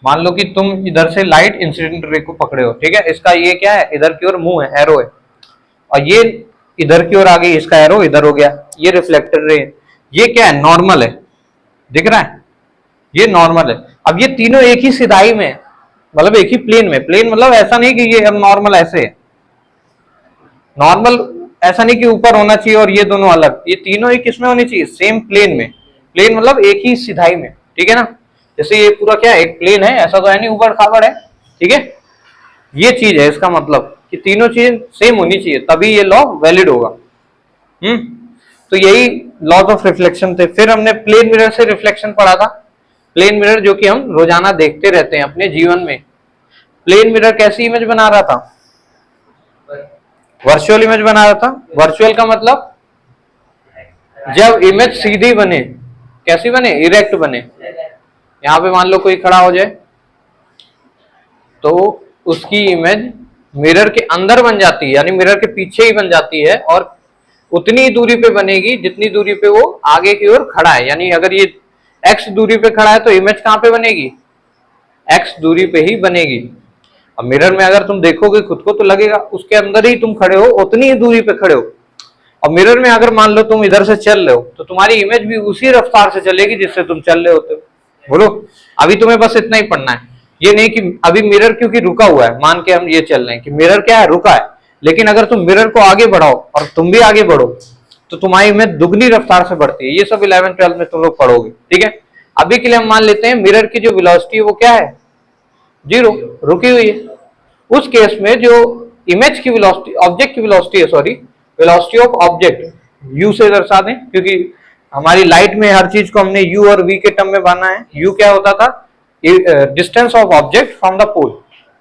मान लो कि तुम इधर से लाइट इंसिडेंट रे को पकड़े हो, ठीक है, इसका ये क्या है, इधर की ओर मुंह है, एरो है, और ये इधर की ओर आ गई, इसका एरो इधर हो गया, ये रिफ्लेक्टेड रे है। ये क्या है, नॉर्मल है, दिख रहा है, ये नॉर्मल है। अब ये तीनों एक ही सिधाई में, मतलब एक ही प्लेन में, प्लेन मतलब ऐसा नहीं कि ये अब नॉर्मल ऐसे है, नॉर्मल ऐसा नहीं कि ऊपर होना चाहिए और ये दोनों अलग, ये तीनों एक किसमें होनी चाहिए, सेम प्लेन में। प्लेन मतलब एक ही सिधाई में, ठीक है ना। जैसे ये पूरा क्या है, एक प्लेन है, ऐसा तो है नहीं ऊपर खाबड़ है, ठीक है। ये चीज है, इसका मतलब कि तीनों चीज सेम होनी चाहिए, तभी ये लॉ वैलिड होगा। तो यही लॉज ऑफ रिफ्लेक्शन थे। फिर हमने प्लेन मिरर से रिफ्लेक्शन पढ़ा था। प्लेन मिरर जो कि हम रोजाना देखते रहते हैं अपने जीवन में। प्लेन मिरर कैसी इमेज बना रहा था, वर्चुअल इमेज बना रहा था। वर्चुअल का मतलब जब इमेज सीधी बने, कैसी बने, इरेक्ट बने। यहां पे मान लो कोई खड़ा हो जाए तो उसकी इमेज मिरर के अंदर बन जाती है, यानी मिरर के पीछे ही बन जाती है, और उतनी दूरी पे बनेगी जितनी दूरी पे वो आगे की ओर खड़ा है। यानी अगर ये x दूरी पे खड़ा है तो इमेज कहां पे बनेगी, x दूरी पे ही बनेगी। अब मिरर में अगर तुम देखोगे खुद को तो लगेगा उसके अंदर ही तुम खड़े हो, उतनी ही दूरी पे खड़े हो। और मिरर में अगर मान लो तुम इधर से चल रहे हो तो तुम्हारी इमेज भी उसी रफ्तार से चलेगी जिससे तुम चल रहे होते हो। बोलो, अभी तुम्हें बस इतना ही पढ़ना है, ये नहीं कि अभी मिरर क्योंकि रुका हुआ है, मान के हम ये चल रहे हैं कि मिरर क्या है, रुका है, लेकिन अगर तुम मिरर को आगे बढ़ाओ और तुम भी आगे बढ़ो तो तुम्हारी इमेज दुगनी रफ्तार से बढ़ती है। ये सब 11th 12th में तुम लोग पढ़ोगे, ठीक है। अभी के लिए हम मान लेते हैं मिरर की जो वेलोसिटी है वो क्या है, 0, रुकी हुई है। उस केस में जो इमेज की वेलोसिटी, ऑब्जेक्ट की वेलोसिटी है, sorry, velocity of object u से दर्शा दें, क्योंकि हमारी लाइट में हर चीज को हमने u और v के टर्म में बांधा है। u क्या होता था, distance of object from the pole,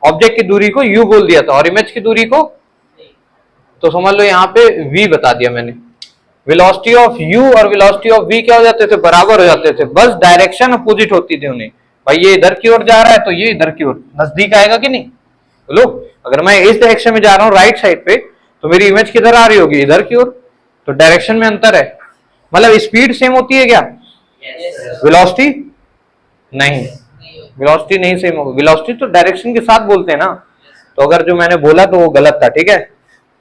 object की दूरी को u बोल दिया था और इमेज की दूरी को, तो समझ लो यहाँ पे v बता दिया मैंने। वेलोसिटी ऑफ u और वेलोसिटी ऑफ v क्या हो जाते थे, बराबर हो जाते थे, बस डायरेक्शन अपोजिट होती थी उन्हें। भाई ये इधर की ओर जा रहा है तो ये इधर की ओर नजदीक आएगा कि नहीं। बोलो, अगर मैं इस डायरेक्शन में जा रहा हूँ राइट साइड पे तो मेरी इमेज किधर आ रही होगी, इधर की ओर। तो डायरेक्शन में अंतर है, मतलब स्पीड सेम होती है क्या? Yes, sir. वेलोसिटी नहीं, वेलोसिटी नहीं सेम होगी, वेलोसिटी तो डायरेक्शन के साथ बोलते हैं ना, तो अगर जो मैंने बोला तो वो गलत था, ठीक है।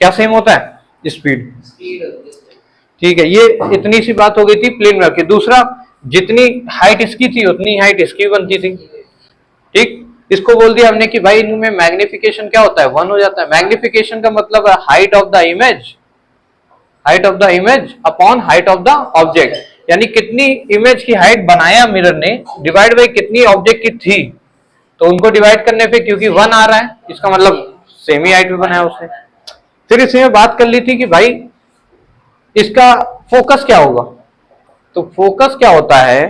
क्या सेम होता है? स्पीड। Speed of this. ठीक है, ये इतनी सी बात हो गई थी प्लेन वेव की। दूसरा, जितनी हाइट इसकी थी उतनी हाइट इसकी भी बनती थी, ठीक। इसको बोल दिया हमने कि भाई इनमें मैग्निफिकेशन क्या होता है? 1 हो जाता है। मैग्निफिकेशन का मतलब है height of the image, height of the image upon height of the object, यानी कितनी इमेज की हाइट बनाया मिरर ने डिवाइड बाई कितनी ऑब्जेक्ट की थी, तो उनको डिवाइड करने पे क्योंकि 1 आ रहा है इसका मतलब सेम ही हाइट में बनाया उसने। फिर इसमें बात कर ली थी कि भाई इसका फोकस क्या होगा, तो फोकस क्या होता है,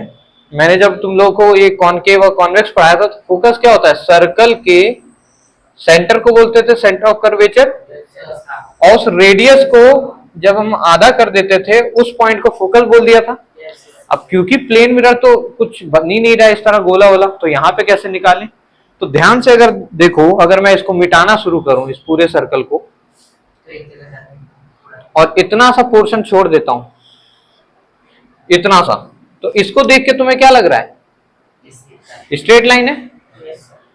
मैंने जब तुम लोगों को ये कॉनकेव और कॉन्वेक्स पढ़ाया था, तो फोकस क्या होता है? सर्कल के सेंटर को बोलते थे सेंटर ऑफ कर्वेचर, और उस रेडियस को जब हम आधा कर देते थे उस पॉइंट को फोकस बोल दिया था। अब क्योंकि प्लेन मिरर तो कुछ बन ही नहीं रहा इस तरह गोला वाला, तो यहाँ पे कैसे निकालें? तो ध्यान से अगर देखो, अगर मैं इसको मिटाना शुरू करूं इस पूरे सर्कल को और इतना सा पोर्शन छोड़ देता हूं, इतना सा, तो इसको देख के तुम्हें क्या लग रहा है? स्ट्रेट लाइन है।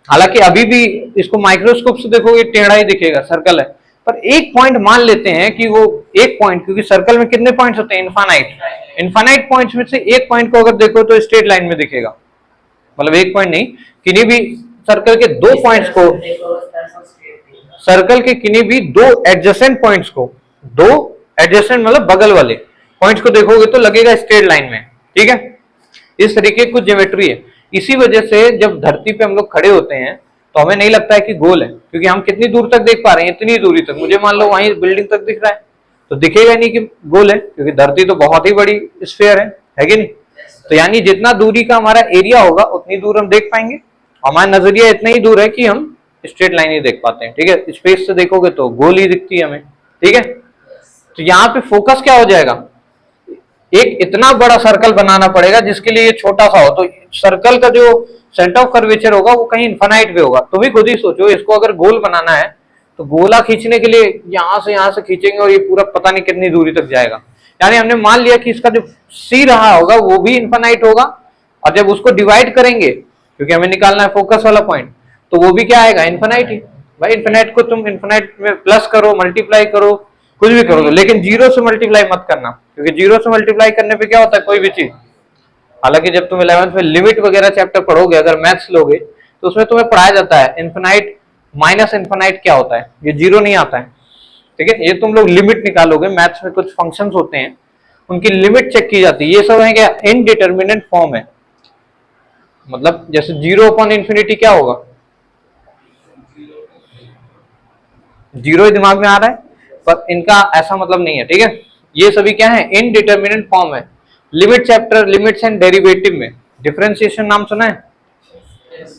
हालांकि अभी भी इसको माइक्रोस्कोप से देखोगे टेढ़ा ही दिखेगा, सर्कल है, पर एक पॉइंट मान लेते हैं कि वो एक पॉइंट, क्योंकि सर्कल में कितने पॉइंट्स होते हैं? इनफाइनाइट। इनफाइनाइट पॉइंट्स में से एक पॉइंट को अगर देखो तो स्ट्रेट लाइन में दिखेगा, मतलब एक पॉइंट नहीं, किन्हीं भी सर्कल के दो पॉइंट्स को, सर्कल के किन्हीं भी दो एडजेसेंट पॉइंट्स को, दो एडजेसेंट मतलब बगल वाले पॉइंट्स को देखोगे तो लगेगा स्ट्रेट लाइन में, ठीक है। इस तरीके की कुछ ज्योमेट्री है। इसी वजह से जब धरती पे हम लोग खड़े होते हैं तो हमें नहीं लगता है कि गोल है, क्योंकि हम कितनी दूर तक देख पा रहे हैं? इतनी दूरी तक। मुझे मान लो वहीं बिल्डिंग तक दिख रहा है तो दिखेगा नहीं कि गोल है, क्योंकि धरती तो बहुत ही बड़ी स्फीयर है कि नहीं। तो यानी जितना दूरी का हमारा एरिया होगा उतनी दूर हम देख पाएंगे। हमारा नजरिया इतना ही दूर है कि हम स्ट्रेट लाइन ही देख पाते हैं, ठीक है। स्पेस से देखोगे तो गोल ही दिखती है हमें, ठीक है। तो यहाँ पे फोकस क्या हो जाएगा? एक इतना बड़ा सर्कल बनाना पड़ेगा जिसके लिए ये छोटा सा हो, तो सर्कल का जो सेंटर ऑफ कर्वेचर होगा वो कहीं इनफाइनाइट पे होगा। तुम ही खुद ही सोचो, इसको अगर गोल बनाना है तो गोला खींचने के लिए यहाँ से खींचेंगे और ये पूरा पता नहीं कितनी दूरी तक जाएगा। यानी हमने मान लिया कि इसका जो सी रहा होगा वो भी इनफाइनाइट होगा, और जब उसको डिवाइड करेंगे, क्योंकि हमें निकालना है फोकस वाला पॉइंट, तो वो भी क्या आएगा? इनफाइनाइट ही। भाई इनफाइनाइट को तुम इनफाइनाइट में प्लस करो, मल्टीप्लाई करो, कुछ भी करो, लेकिन जीरो से मल्टीप्लाई मत करना, क्योंकि जीरो से मल्टीप्लाई करने पे क्या होता है कोई भी चीज। हालांकि जब तुम 11th में लिमिट वगैरह चैप्टर पढ़ोगे, अगर मैथ्स लोगे, तो उसमें तुम्हें पढ़ाया जाता है इनफिनाइट माइनस इनफिनाइट क्या होता है, ये जीरो नहीं आता है, ठीक है। ये तुम लोग लिमिट निकालोगे, मैथ्स में कुछ फंक्शंस होते हैं उनकी लिमिट चेक की जाती है। ये सब है क्या? इनडिटर्मिनेंट फॉर्म है, मतलब जैसे जीरो अपॉन इन्फिनिटी क्या होगा? जीरो ही दिमाग में आ रहा है, पर इनका ऐसा मतलब नहीं है, ठीक है। ये सभी क्या है? इनडिटर्मिनेंट फॉर्म है। Limit chapter, limits and derivative में डिफरेंशिएशन नाम सुना है?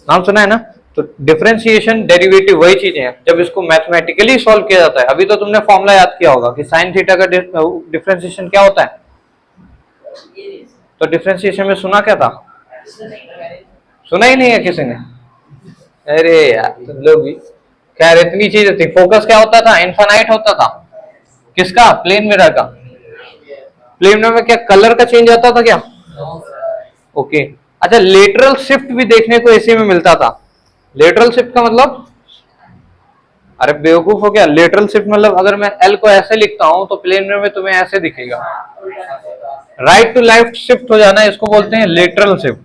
नाम सुना है ना? तो डिफरेंशिएशन डेरिवेटिव वही चीजें हैं जब इसको मैथमेटिकली सॉल्व किया जाता है। अभी तो तुमने फॉर्मूला याद किया होगा कि साइन थीटा का डिफरेंशिएशन क्या होता है, तो डिफरेंशिएशन में सुना क्या था? सुना ही नहीं है किसी ने? अरे यार तुम लोग भी, खैर इतनी चीज थी। फोकस क्या होता था? इनफाइनाइट होता था। किसका? प्लेन मिरर का। प्लेन मिरर में क्या कलर का चेंज आता था क्या? ओके अच्छा, लेटरल शिफ्ट भी देखने को ऐसे में मिलता था। लेटरल शिफ्ट का मतलब, अरे बेवकूफ हो क्या? लेटरल शिफ्ट मतलब अगर मैं एल को ऐसे लिखता हूं तो प्लेन मिरर में तुम्हें ऐसे दिखेगा। राइट टू लेफ्ट शिफ्ट हो जाना, इसको बोलते हैं लेटरल शिफ्ट,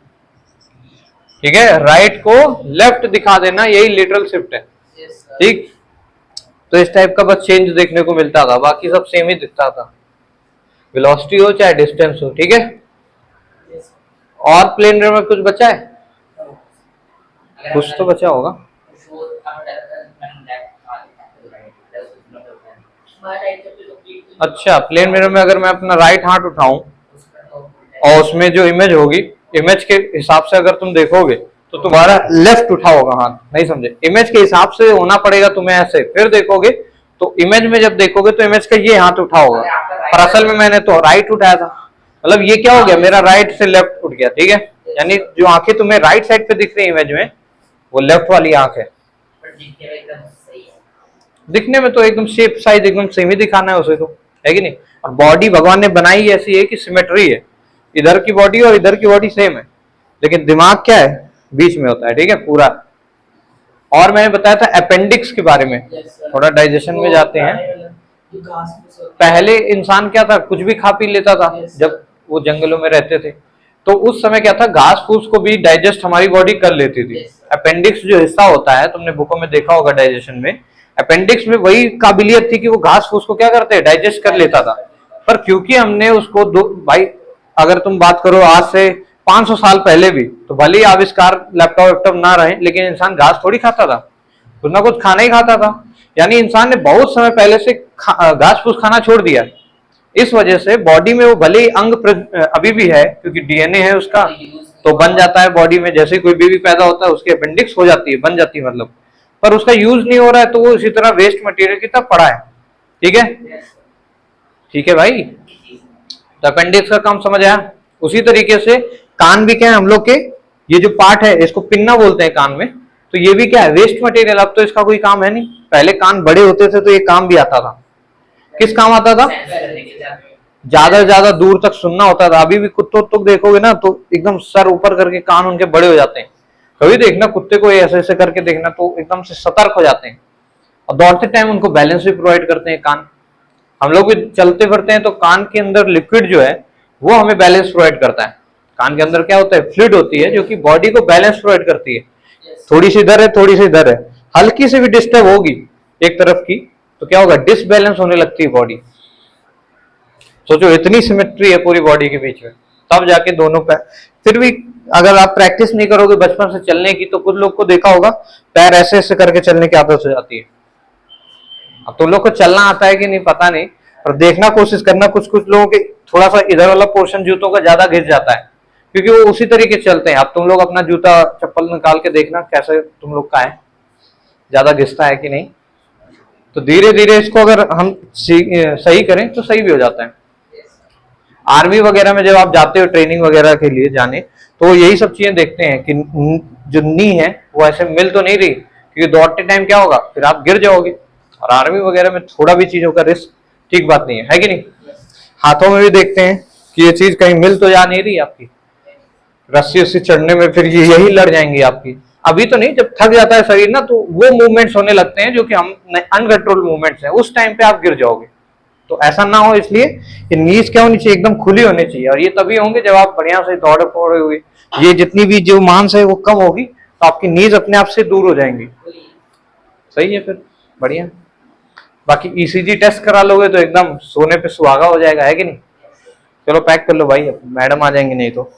ठीक है। राइट को लेफ्ट दिखा देना, यही लेटरल शिफ्ट है, ठीक। तो इस टाइप का बस चेंज देखने को मिलता था, बाकी सब सेम ही दिखता था, वेलोसिटी हो चाहे डिस्टेंस हो, ठीक है। और प्लेन मिरर में कुछ बचा है? कुछ तो बचा होगा। अच्छा, प्लेन मिरर में अगर मैं अपना राइट हाथ उठाऊं और उसमें जो इमेज होगी, इमेज के हिसाब से अगर तुम देखोगे तो तुम्हारा लेफ्ट उठा होगा हाथ, नहीं समझे? इमेज के हिसाब से होना पड़ेगा तुम्हें ऐसे, फिर देखोगे तो इमेज में जब देखोगे तो इमेज का ये हाथ उठा होगा, पर असल में मैंने तो राइट उठाया था। मतलब ये क्या हो गया? मेरा राइट से लेफ्ट उठ गया, ठीक है। यानी जो आंखें तुम्हें राइट साइड पे दिख रही है इमेज में, वो लेफ्ट वाली आंख है। दिखने में तो एकदम शेप साइज एकदम सेम ही दिखाना है उसे तो, है कि नहीं। और बॉडी भगवान ने बनाई ऐसी है कि सिमेट्री है, इधर की बॉडी और इधर की बॉडी सेम है, लेकिन दिमाग क्या है, बीच में होता है, ठीक है पूरा। और मैंने बताया था अपेंडिक्स के बारे में, थोड़ा डाइजेशन में जाते हैं। पहले इंसान क्या था, कुछ भी खा पी लेता था जब वो जंगलों में रहते थे, तो उस समय क्या था, घास फूस को भी डाइजेस्ट हमारी बॉडी कर लेती थी। अपेंडिक्स जो हिस्सा होता है, तुमने बुकों में देखा होगा डाइजेशन में, अपेंडिक्स में वही काबिलियत थी कि वो घास फूस को क्या करते हैं, डाइजेस्ट कर लेता था। पर क्योंकि हमने उसको भाई अगर तुम बात करो आज से 500 साल पहले भी, तो भले ही आविष्कार लैपटॉप वैपटॉप ना रहे, लेकिन इंसान घास थोड़ी खाता था, कुछ ना कुछ खाना ही खाता था। यानी इंसान ने बहुत समय पहले से घास फूस खाना छोड़ दिया। इस वजह से बॉडी में वो भले ही अंग अभी भी है, क्योंकि डीएनए है उसका, तो बन जाता है बॉडी में। जैसे कोई बेबी पैदा होता है उसकी अपेंडिक्स हो जाती है, बन जाती है मतलब, पर उसका यूज नहीं हो रहा है, तो वो इसी तरह वेस्ट मटेरियल की तरह पड़ा है। ठीक है, ठीक है भाई। तो अपेंडिक्स का काम समझ आया। उसी तरीके से कान भी क्या है हम लोग के, ये जो पार्ट है इसको पिन्ना बोलते हैं कान में, तो ये भी क्या है, वेस्ट मटेरियल। अब तो इसका कोई काम है नहीं, पहले कान बड़े होते थे तो ये काम भी आता था। किस काम आता था, ज्यादा से ज्यादा दूर तक सुनना होता था। अभी भी कुत्तों तो देखोगे ना तो एकदम सर ऊपर करके कान उनके बड़े हो जाते हैं। कभी देखना कुत्ते को ऐसे ऐसे करके देखना तो एकदम से सतर्क हो जाते हैं। और दौड़ते टाइम उनको बैलेंस भी प्रोवाइड करते हैं कान। हम लोग भी चलते फिरते हैं तो कान के अंदर लिक्विड जो है वो हमें बैलेंस प्रोवाइड करता है। कान के अंदर क्या होता है, फ्लूइड होती है जो कि बॉडी को बैलेंस प्रोवाइड करती है। थोड़ी सी इधर है, थोड़ी सी इधर है, हल्की सी भी डिस्टर्ब होगी एक तरफ की तो क्या होगा, डिसबैलेंस होने लगती है बॉडी। सोचो इतनी सिमेट्री है पूरी बॉडी के बीच में, तब जाके दोनों पैर। फिर भी अगर आप प्रैक्टिस नहीं करोगे बचपन से चलने की, तो कुछ लोग को देखा होगा पैर ऐसे ऐसे करके चलने की आदत हो जाती है। अब तुम लोग को चलना आता है कि नहीं पता नहीं, पर देखना कोशिश करना, कुछ कुछ लोगों के थोड़ा सा इधर वाला पोर्शन जूतों का ज्यादा घिस जाता है, क्योंकि वो उसी तरीके से चलते हैं। अब तुम लोग अपना जूता चप्पल निकाल के देखना कैसे तुम लोग का है, ज्यादा घिसता है कि नहीं। तो धीरे धीरे इसको अगर हम सही करें तो सही भी हो जाता है। आर्मी वगैरह में जब आप जाते हो ट्रेनिंग वगैरह के लिए जाने, तो यही सब चीजें देखते हैं कि जो नी है वो ऐसे मिल तो नहीं रही, क्योंकि दौड़ते टाइम क्या होगा, फिर आप गिर जाओगे। और आर्मी वगैरह में थोड़ा भी चीजों का रिस्क ठीक बात नहीं है कि नहीं। हाथों में भी देखते हैं कि ये चीज कहीं मिल तो जा नहीं रही आपकी, रस्सी उस्सी चढ़ने में फिर ये यही लड़ जाएंगी आपकी। अभी तो नहीं, जब थक जाता है शरीर ना तो वो मूवमेंट्स होने लगते हैं जो कि हम अनकंट्रोल मूवमेंट्स हैं, उस टाइम पे आप गिर जाओगे। तो ऐसा ना हो, इसलिए कि नीज क्या होनी चाहिए, एकदम खुली होनी चाहिए। और ये तभी होंगे जब आप बढ़िया से दौड़े फोड़े हुए, ये जितनी भी जो मांस है वो कम होगी तो आपकी नीज अपने आप से दूर हो जाएंगी। सही है, फिर बढ़िया। बाकी ईसीजी टेस्ट करा लोगे तो एकदम सोने पे सुहागा हो जाएगा, है कि नहीं। चलो पैक कर लो भाई, मैडम आ जाएंगे नहीं तो।